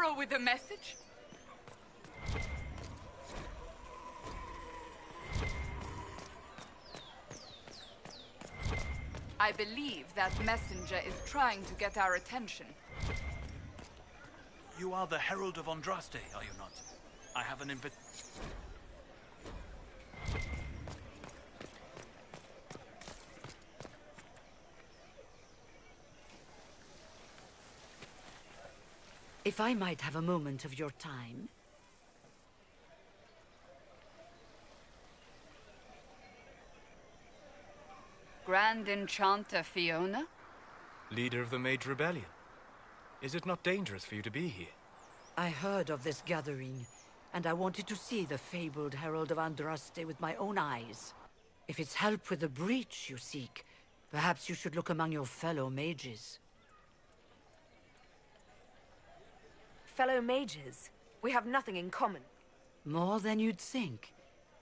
hero with a message? I believe that messenger is trying to get our attention. You are the Herald of Andraste, are you not? I have an If I might have a moment of your time. Grand Enchanter Fiona? Leader of the Mage Rebellion. Is it not dangerous for you to be here? I heard of this gathering, and I wanted to see the fabled Herald of Andraste with my own eyes. If it's help with the breach you seek, perhaps you should look among your fellow mages. Fellow mages? We have nothing in common. More than you'd think,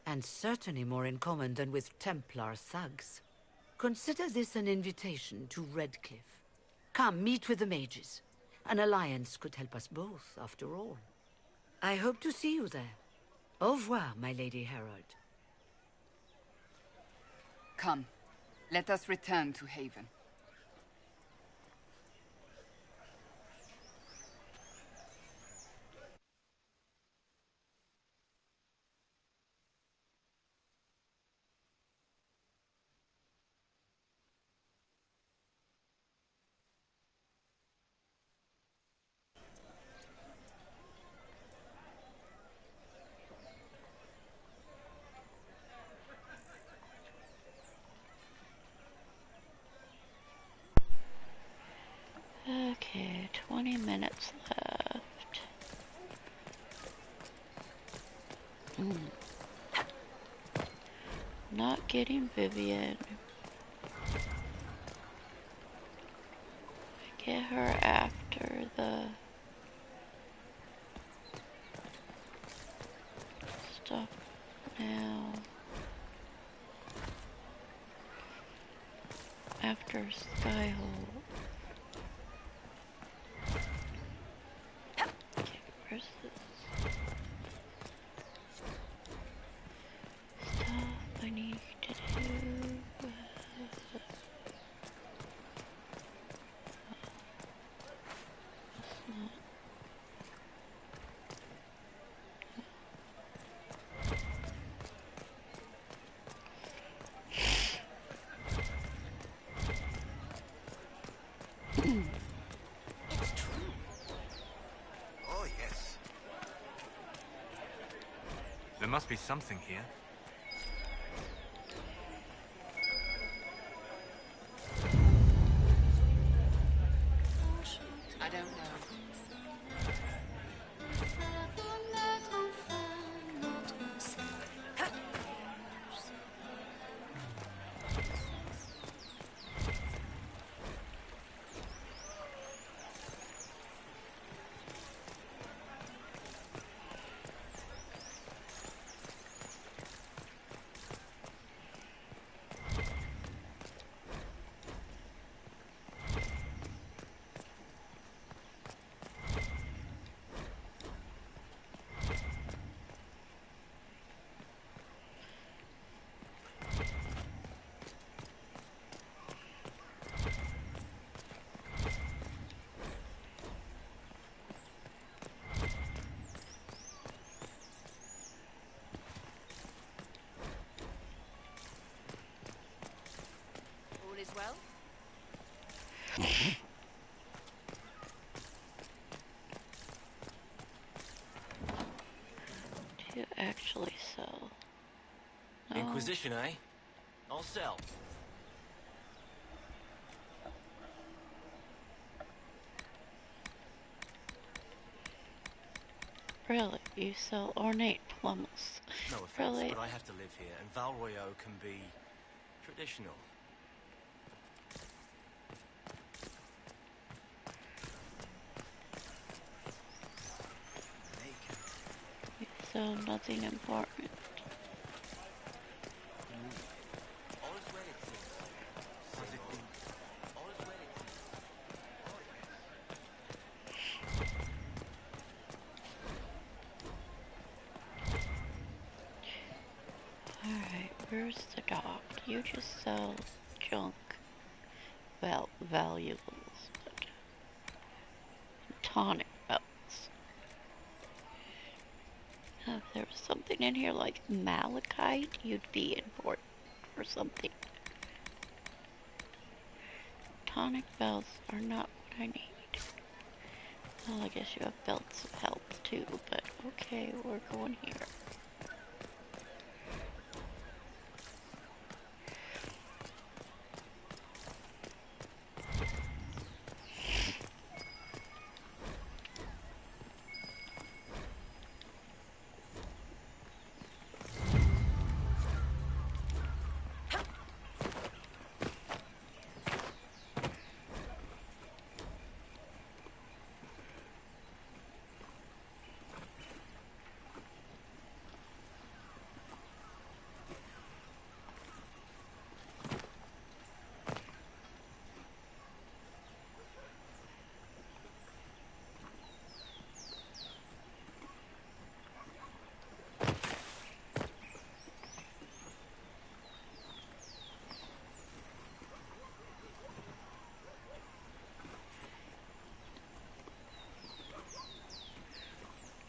and certainly more in common than with Templar thugs. Consider this an invitation to Redcliffe. Come, meet with the mages. An alliance could help us both, after all. I hope to see you there. Au revoir, my Lady Herald. Come, let us return to Haven. Okay, 20 minutes left. Not getting Vivian. Get her after the stuff now. After Skyhold. Okay, where's this stuff I need to do? Oh, yes. There must be something here. I don't know. All is well? Do you actually sell? No. Inquisition, eh? I'll sell. Really? You sell ornate plummels? No offense, Really? but I have to live here, and Val Royeaux can be traditional. You sell nothing important. All is well, it seems. Has it been? All is well, it seems. Alright, where's the dock? You just sell junk. Well, valuables, but tonic belts. If there was something in here like malachite, you'd be in for it or something. Tonic belts are not what I need. Well, I guess you have belts of health too, but okay, we're going here.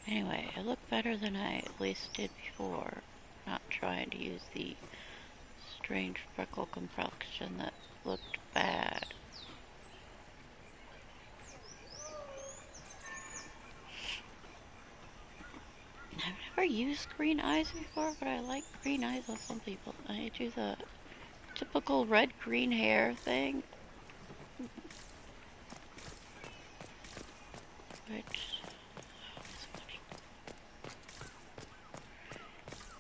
Anyway, I look better than I at least did before. Not trying to use the strange freckle complexion that looked bad. I've never used green eyes before, but I like green eyes on some people. I do the typical red-green hair thing. Which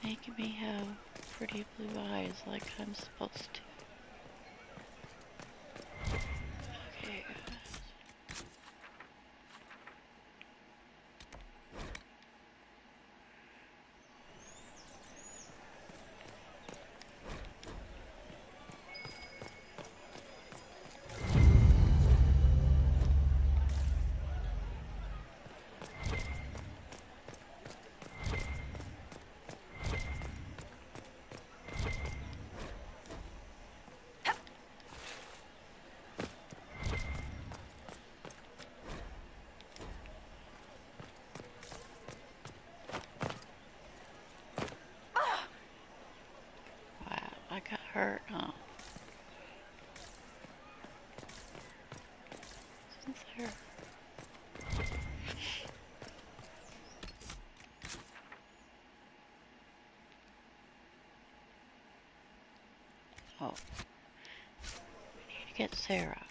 making me have pretty blue eyes like I'm supposed to. Okay. I got hurt, huh? Isn't there? Oh. I need to get Sarah.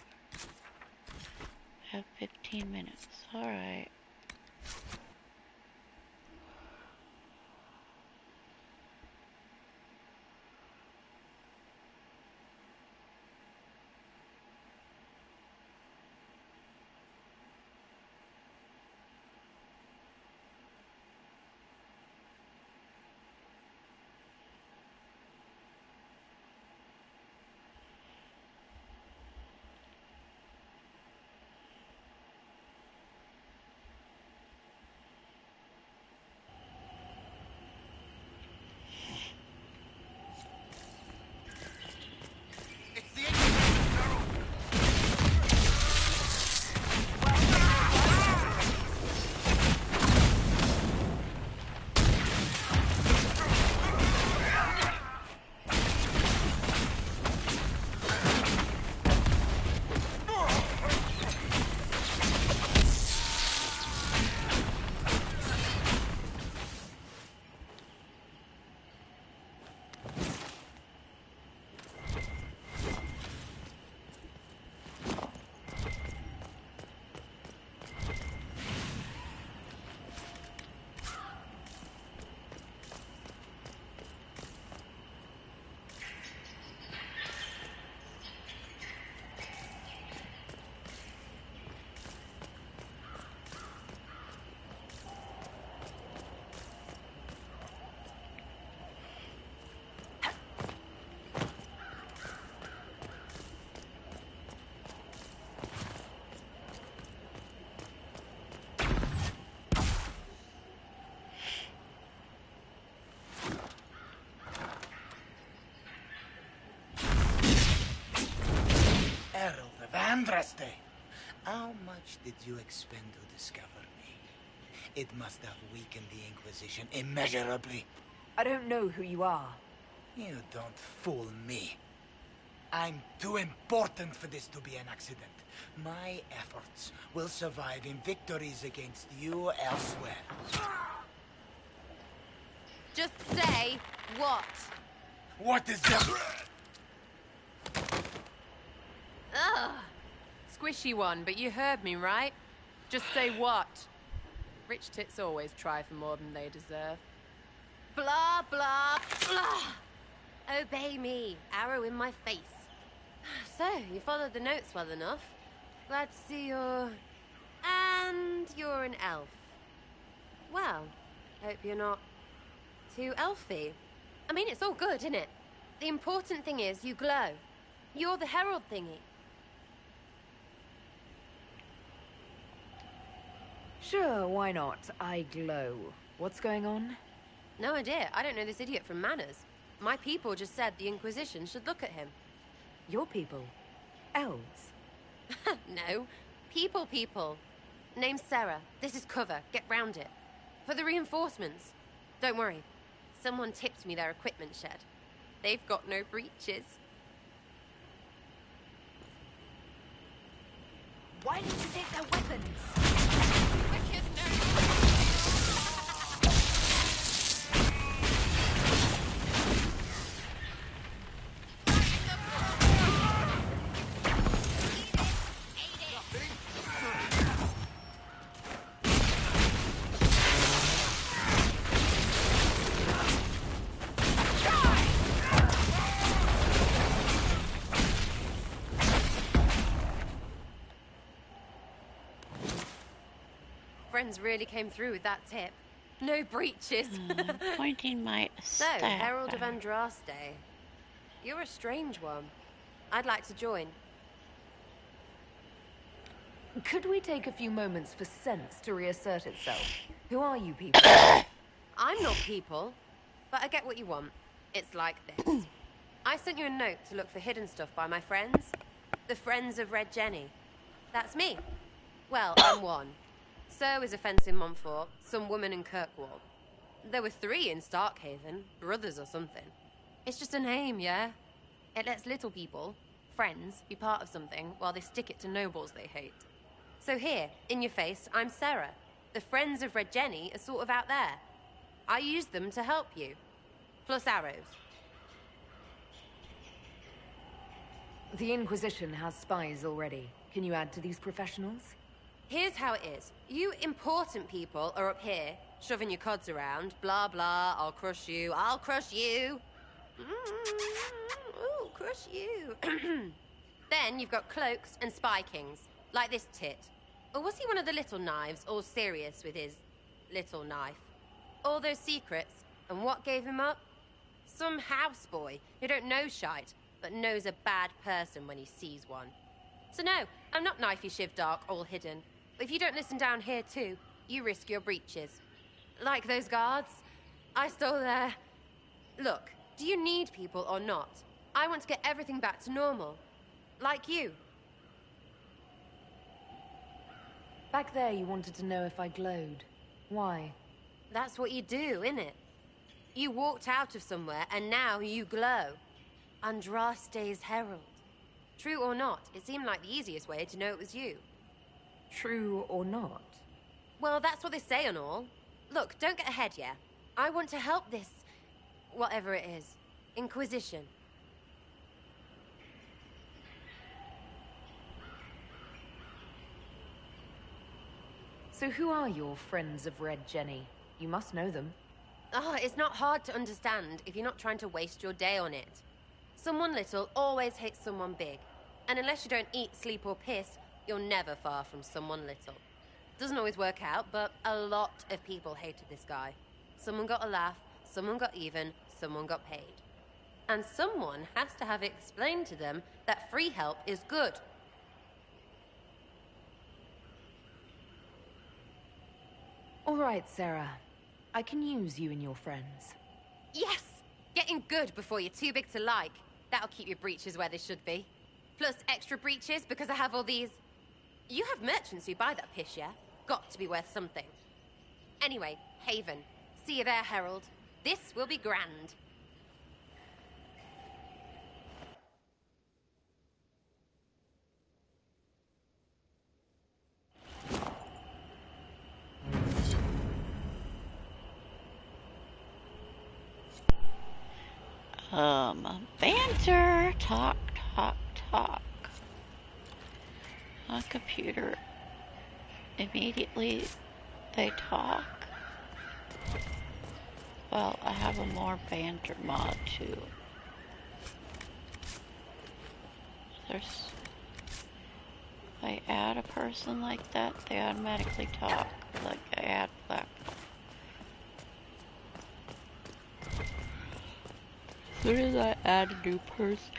I have 15 minutes. Alright. Andraste! How much did you expend to discover me? It must have weakened the Inquisition immeasurably. I don't know who you are. You don't fool me. I'm too important for this to be an accident. My efforts will survive in victories against you elsewhere. Just say what? What is that? Ugh. Squishy one, but you heard me, right? Just say what? Rich tits always try for more than they deserve. Blah, blah, blah. Obey me. Arrow in my face. So, you followed the notes well enough. Glad to see you're... And you're an elf. Well, hope you're not too elfy. I mean, it's all good, isn't it? The important thing is you glow. You're the herald thingy. Sure, why not? I glow. What's going on? No idea. I don't know this idiot from Manners. My people just said the Inquisition should look at him. Your people? Elves? No. People. Name's Sarah. This is cover. Get round it. For the reinforcements. Don't worry. Someone tipped me their equipment shed. They've got no breaches. Why did you take their weapons? Friends really came through with that tip. No breaches. Pointing my So, staff. Herald of Andraste. You're a strange one. I'd like to join. Could we take a few moments for sense to reassert itself? Who are you people? I'm not people, but I get what you want. It's like this. I sent you a note to look for hidden stuff by my friends. The Friends of Red Jenny. That's me. Well, I'm one. So is a fence in Montfort, some woman in Kirkwall. There were 3 in Starkhaven, brothers or something. It's just a name, yeah? It lets little people, friends, be part of something while they stick it to nobles they hate. So here, in your face, I'm Sarah. The Friends of Red Jenny are sort of out there. I use them to help you. Plus arrows. The Inquisition has spies already. Can you add to these professionals? Here's how it is. You important people are up here, shoving your cods around. Blah, blah, I'll crush you. Ooh, crush you. Then you've got cloaks and spy kings, like this tit. Or was he one of the little knives, all serious with his little knife? All those secrets, and what gave him up? Some houseboy who don't know shite, but knows a bad person when he sees one. So no, I'm not knifey shiv dark, all hidden. If you don't listen down here too, you risk your breeches. Like those guards, I stole their... Look, do you need people or not? I want to get everything back to normal. Like you. Back there you wanted to know if I glowed. Why? That's what you do, innit? You walked out of somewhere and now you glow. Andraste's herald. True or not, it seemed like the easiest way to know it was you. True or not? Well, that's what they say and all. Look, don't get ahead, yeah? I want to help this... whatever it is. Inquisition. So who are your Friends of Red Jenny? You must know them. Oh, it's not hard to understand if you're not trying to waste your day on it. Someone little always hates someone big. And unless you don't eat, sleep or piss, you're never far from someone little. Doesn't always work out, but a lot of people hated this guy. Someone got a laugh, someone got even, someone got paid. And someone has to have explained to them that free help is good. All right, Sarah. I can use you and your friends. Yes! Getting good before you're too big to like. That'll keep your breeches where they should be. Plus extra breeches because I have all these... You have merchants who buy that piss, yeah? Got to be worth something. Anyway, Haven. See you there, Herald. This will be grand. Banter, talk, talk, talk. On computer, immediately they talk. Well, I have a more banter mod too. There's, if I add a person like that, they automatically talk. Like I add Black. As soon as I add a new person.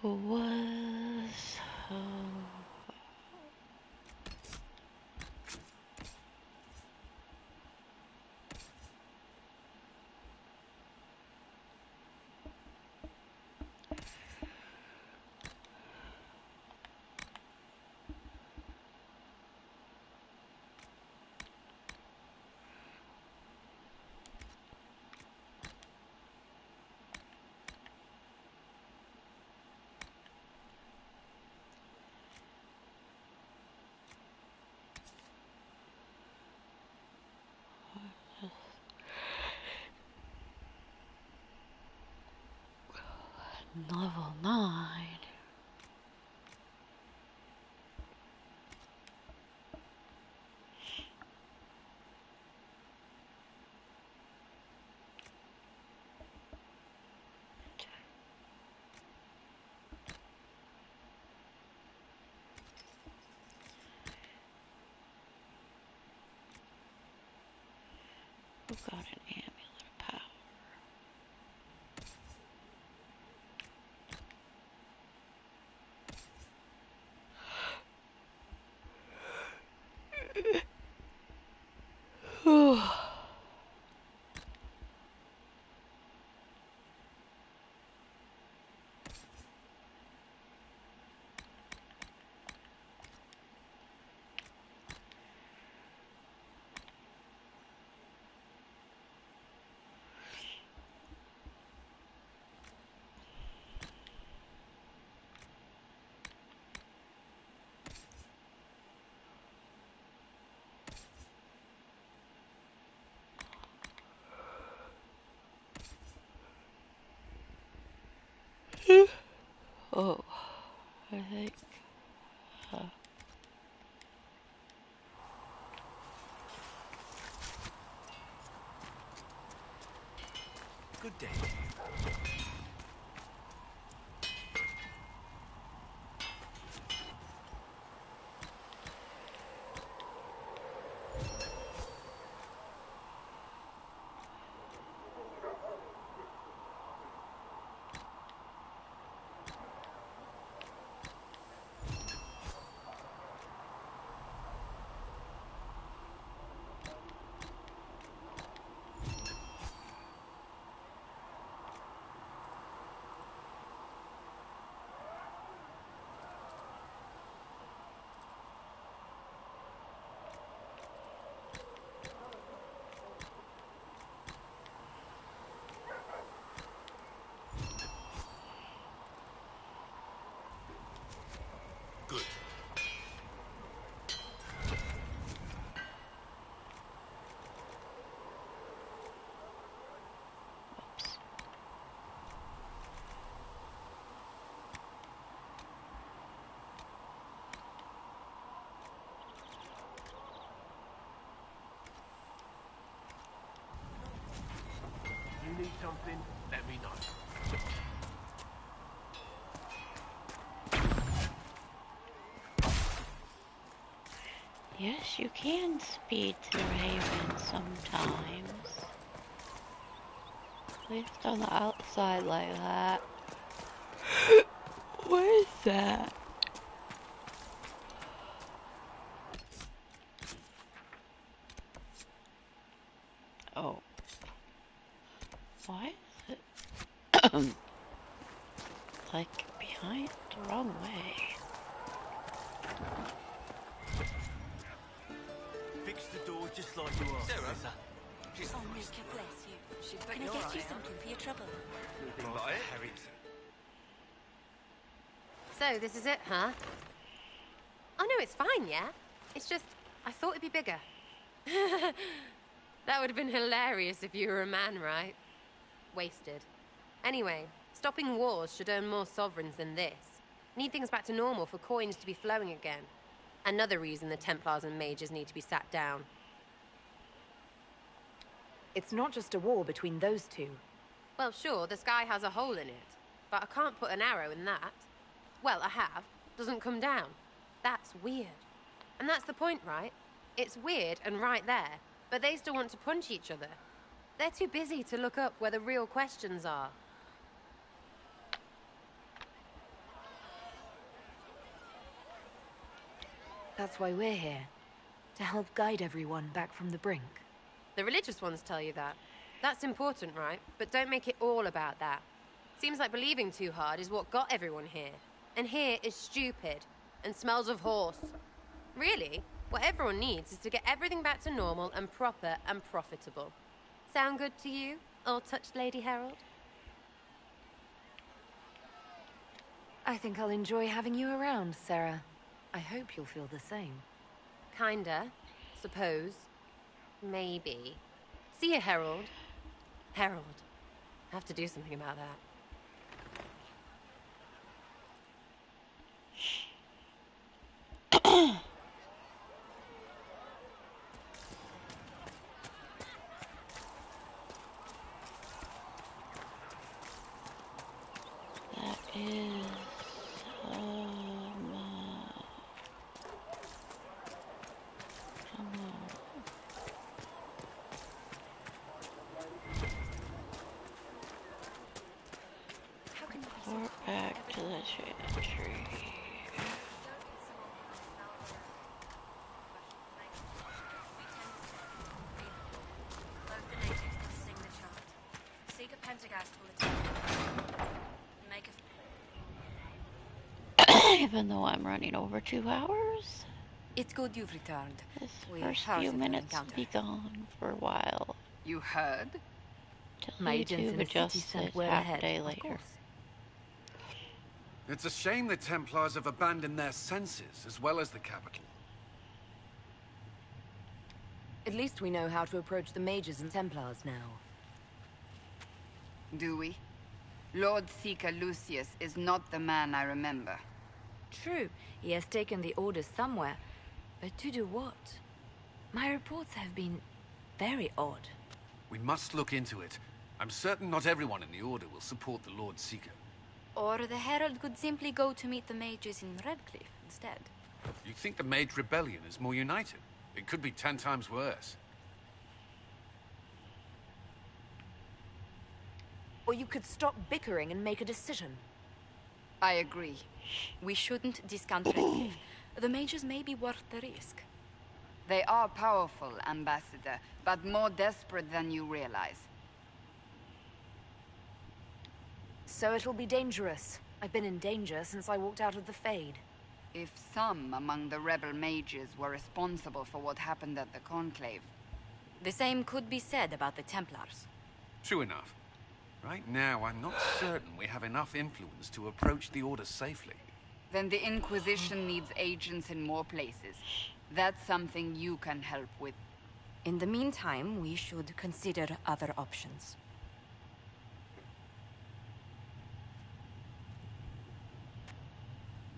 Was level 9. Who got an amulet of power? Oh, I think. Good day to you. need something, let me know. Yes, you can speed to the Raven sometimes. At least on the outside like that. What is that? Oh. Why is it like behind the wrong way? Fix the door just like you are. Sarah? Sarah. Oh, Mika, bless you. She's Can I get you something for your trouble? So, this is it, huh? Oh, no, it's fine, yeah? It's just, I thought it'd be bigger. That would have been hilarious if you were a man, right? Wasted. Anyway, stopping wars should earn more sovereigns than this. Need things back to normal for coins to be flowing again. Another reason the Templars and mages need to be sat down. It's not just a war between those two. Well, sure, the sky has a hole in it. But I can't put an arrow in that. Well, I have. Doesn't come down. That's weird. And that's the point, right? It's weird and right there, but they still want to punch each other. They're too busy to look up where the real questions are. That's why we're here. To help guide everyone back from the brink. The religious ones tell you that. That's important, right? But don't make it all about that. Seems like believing too hard is what got everyone here. And here is stupid and smells of horse. Really, what everyone needs is to get everything back to normal and proper and profitable. Sound good to you, all-touched Lady Herald? I think I'll enjoy having you around, Sarah. I hope you'll feel the same. Kinda. Suppose. Maybe. See you, Herald. Herald. I have to do something about that. That is, we're back to the tree. Even though I'm running over 2 hours, It's good you've returned. this first few minutes will be gone for a while. You heard? Till My agents YouTube in the city adjusts sent it word half ahead, a day of later. course. It's a shame the Templars have abandoned their senses, as well as the capital. At least we know how to approach the mages and Templars now. Do we? Lord Seeker Lucius is not the man I remember. True, he has taken the orders somewhere. But to do what? My reports have been very odd. We must look into it. I'm certain not everyone in the Order will support the Lord Seeker. Or the Herald could simply go to meet the mages in Redcliffe instead. You think the Mage Rebellion is more united? It could be 10 times worse. Or you could stop bickering and make a decision. I agree. We shouldn't discount Redcliffe. The mages may be worth the risk. They are powerful, Ambassador, but more desperate than you realize. So it'll be dangerous. I've been in danger since I walked out of the Fade. If some among the rebel mages were responsible for what happened at the Conclave... The same could be said about the Templars. True enough. Right now, I'm not certain we have enough influence to approach the Order safely. Then the Inquisition needs agents in more places. That's something you can help with. In the meantime, we should consider other options.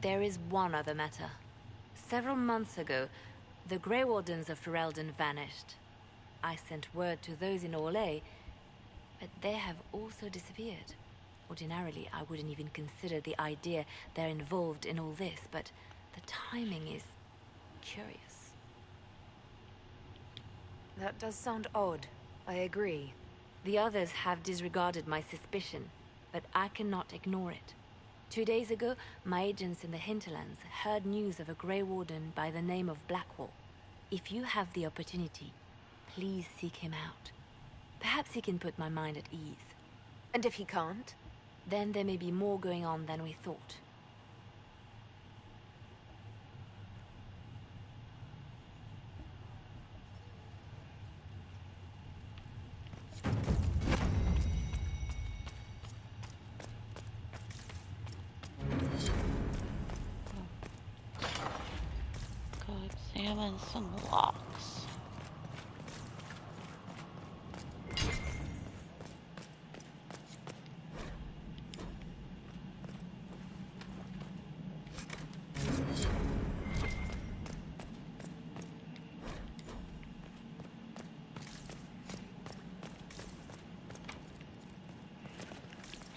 There is one other matter. Several months ago, the Grey Wardens of Ferelden vanished. I sent word to those in Orlais, but they have also disappeared. Ordinarily, I wouldn't even consider the idea they're involved in all this, but the timing is curious. That does sound odd. I agree. The others have disregarded my suspicion, but I cannot ignore it. 2 days ago, my agents in the hinterlands heard news of a Grey Warden by the name of Blackwall. If you have the opportunity, please seek him out. Perhaps he can put my mind at ease. And if he can't? Then there may be more going on than we thought. Go examine some locks.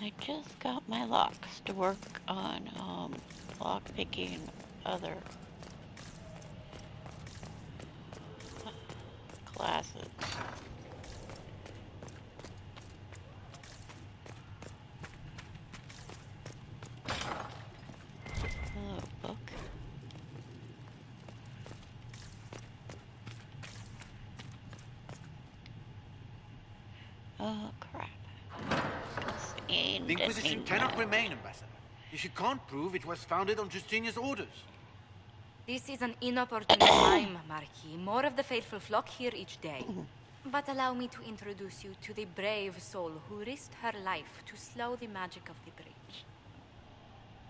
I just got my locks to work on lock picking other classes. Hello, book. Oh crap. The Inquisition cannot remain, Ambassador. If you can't prove it was founded on Justinia's orders. This is an inopportune time, Marquis. More of the faithful flock here each day. But allow me to introduce you to the brave soul who risked her life to slow the magic of the breach.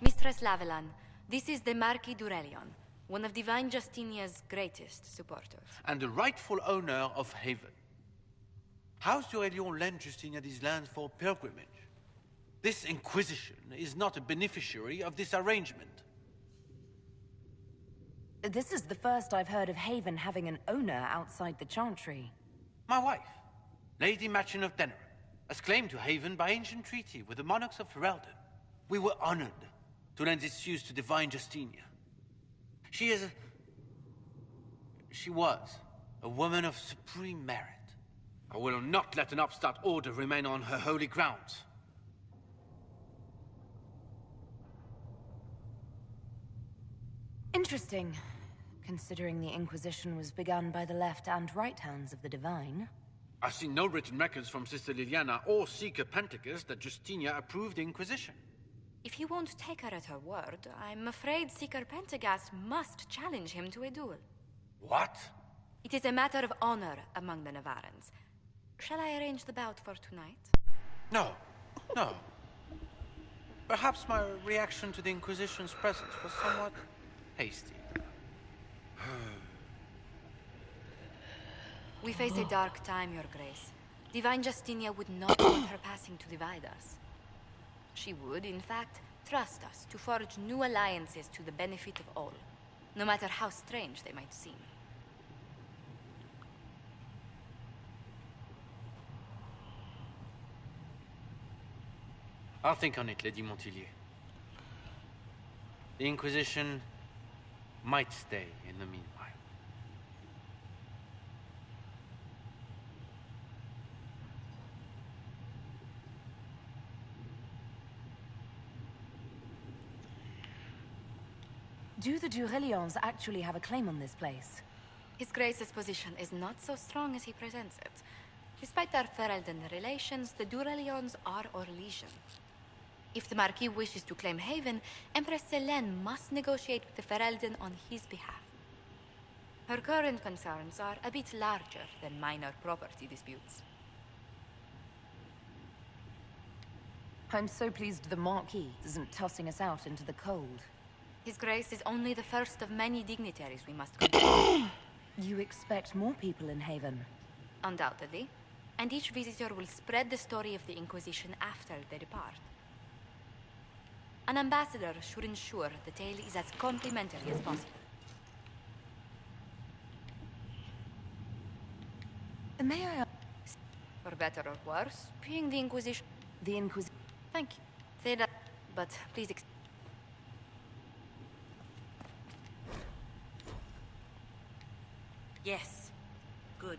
Mistress Lavelan, this is the Marquis d'Aurelion, one of Divine Justinia's greatest supporters. And the rightful owner of Haven. House d'Aurelion lent Justinia these lands for pilgrimage. This Inquisition is not a beneficiary of this arrangement. This is the first I've heard of Haven having an owner outside the Chantry. My wife, Lady Machin of Denerim, has claimed to Haven by ancient treaty with the monarchs of Ferelden. We were honored to lend its use to Divine Justinia. She was a woman of supreme merit. I will not let an upstart order remain on her holy grounds. Interesting, considering the Inquisition was begun by the left and right hands of the Divine. I see no written records from Sister Liliana or Seeker Pentecost that Justinia approved the Inquisition. If you won't take her at her word, I'm afraid Seeker Pentagast must challenge him to a duel. What? It is a matter of honor among the Navarrans. Shall I arrange the bout for tonight? No. Perhaps my reaction to the Inquisition's presence was somewhat hasty. We face a dark time, Your Grace. Divine Justinia would not want her passing to divide us. She would, in fact, trust us to forge new alliances to the benefit of all, no matter how strange they might seem. I'll think on it, Lady Montillier. The Inquisition might stay in the meanwhile. Do the Durelions actually have a claim on this place? His Grace's position is not so strong as he presents it. Despite their Ferelden relations, the Durelions are Orlesian. If the Marquis wishes to claim Haven, Empress Selene must negotiate with the Ferelden on his behalf. Her current concerns are a bit larger than minor property disputes. I'm so pleased the Marquis isn't tossing us out into the cold. His Grace is only the first of many dignitaries we must consider. You expect more people in Haven? Undoubtedly. And each visitor will spread the story of the Inquisition after they depart. An ambassador should ensure the tale is as complimentary as possible. May I... For better or worse, being the Inquisition... The Inquisition... Thank you. Say that, but please... Yes. Good.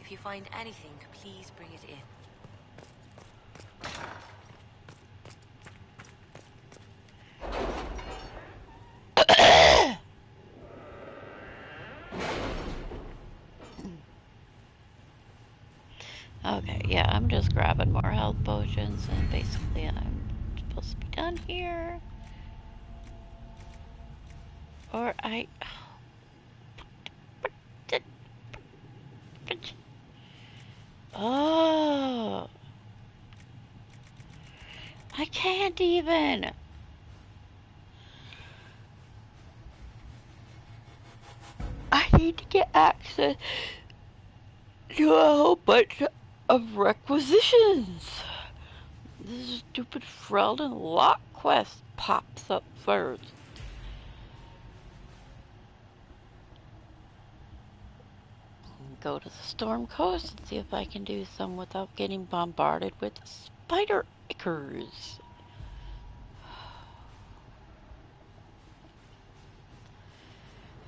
If you find anything, please bring it in. Okay, yeah, I'm just grabbing more health potions, and basically I'm supposed to be done here. Or Oh! I can't even! I need to get access to a whole bunch of requisitions. This stupid Freldon lock quest pops up first. Go to the Storm Coast and see if I can do some without getting bombarded with spider ichors.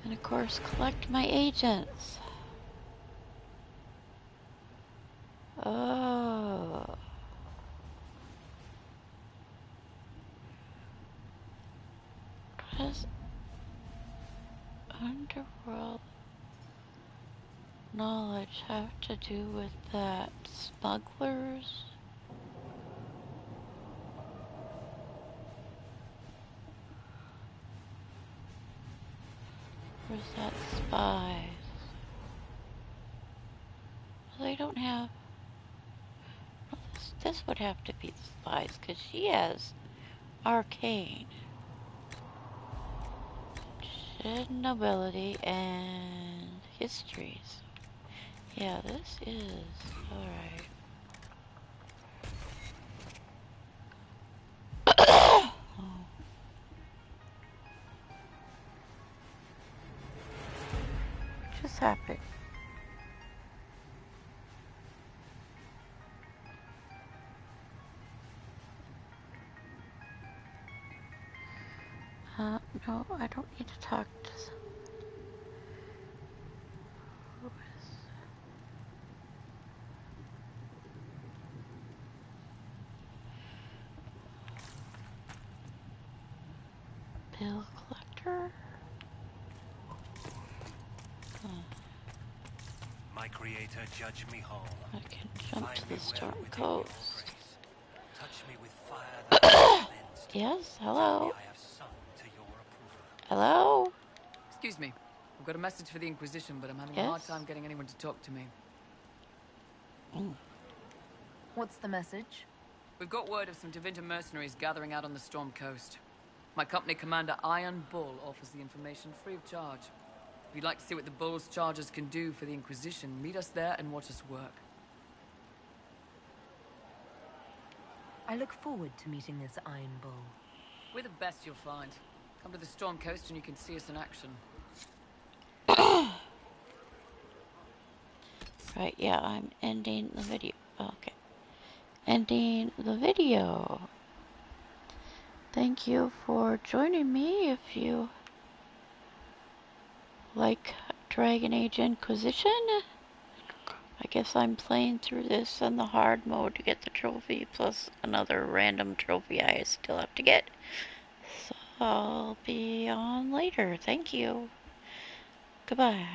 And of course, collect my agents. Oh. What does underworld knowledge have to do with that? Smugglers? Or is that spies? Well, they don't have... Well, this would have to be spies, because she has arcane. Nobility and histories. Yeah, this is alright. Oh. What just happened? No, I don't need to talk to someone. Who is... Bill collector? My creator, judge me whole. I can jump to the Storm Coast. Touch me with fire that yes, hello. Hello? Excuse me. I've got a message for the Inquisition, but I'm having a hard time getting anyone to talk to me. What's the message? We've got word of some Tevinter mercenaries gathering out on the Storm Coast. My company commander, Iron Bull, offers the information free of charge. If you'd like to see what the Bull's charges can do for the Inquisition, meet us there and watch us work. I look forward to meeting this Iron Bull. We're the best you'll find. Come to the Storm Coast and you can see us in action. Right, yeah, I'm ending the video. Okay. Ending the video. Thank you for joining me. If you like Dragon Age Inquisition, I guess I'm playing through this in the hard mode to get the trophy, plus another random trophy I still have to get. So I'll be on later. Thank you. Goodbye.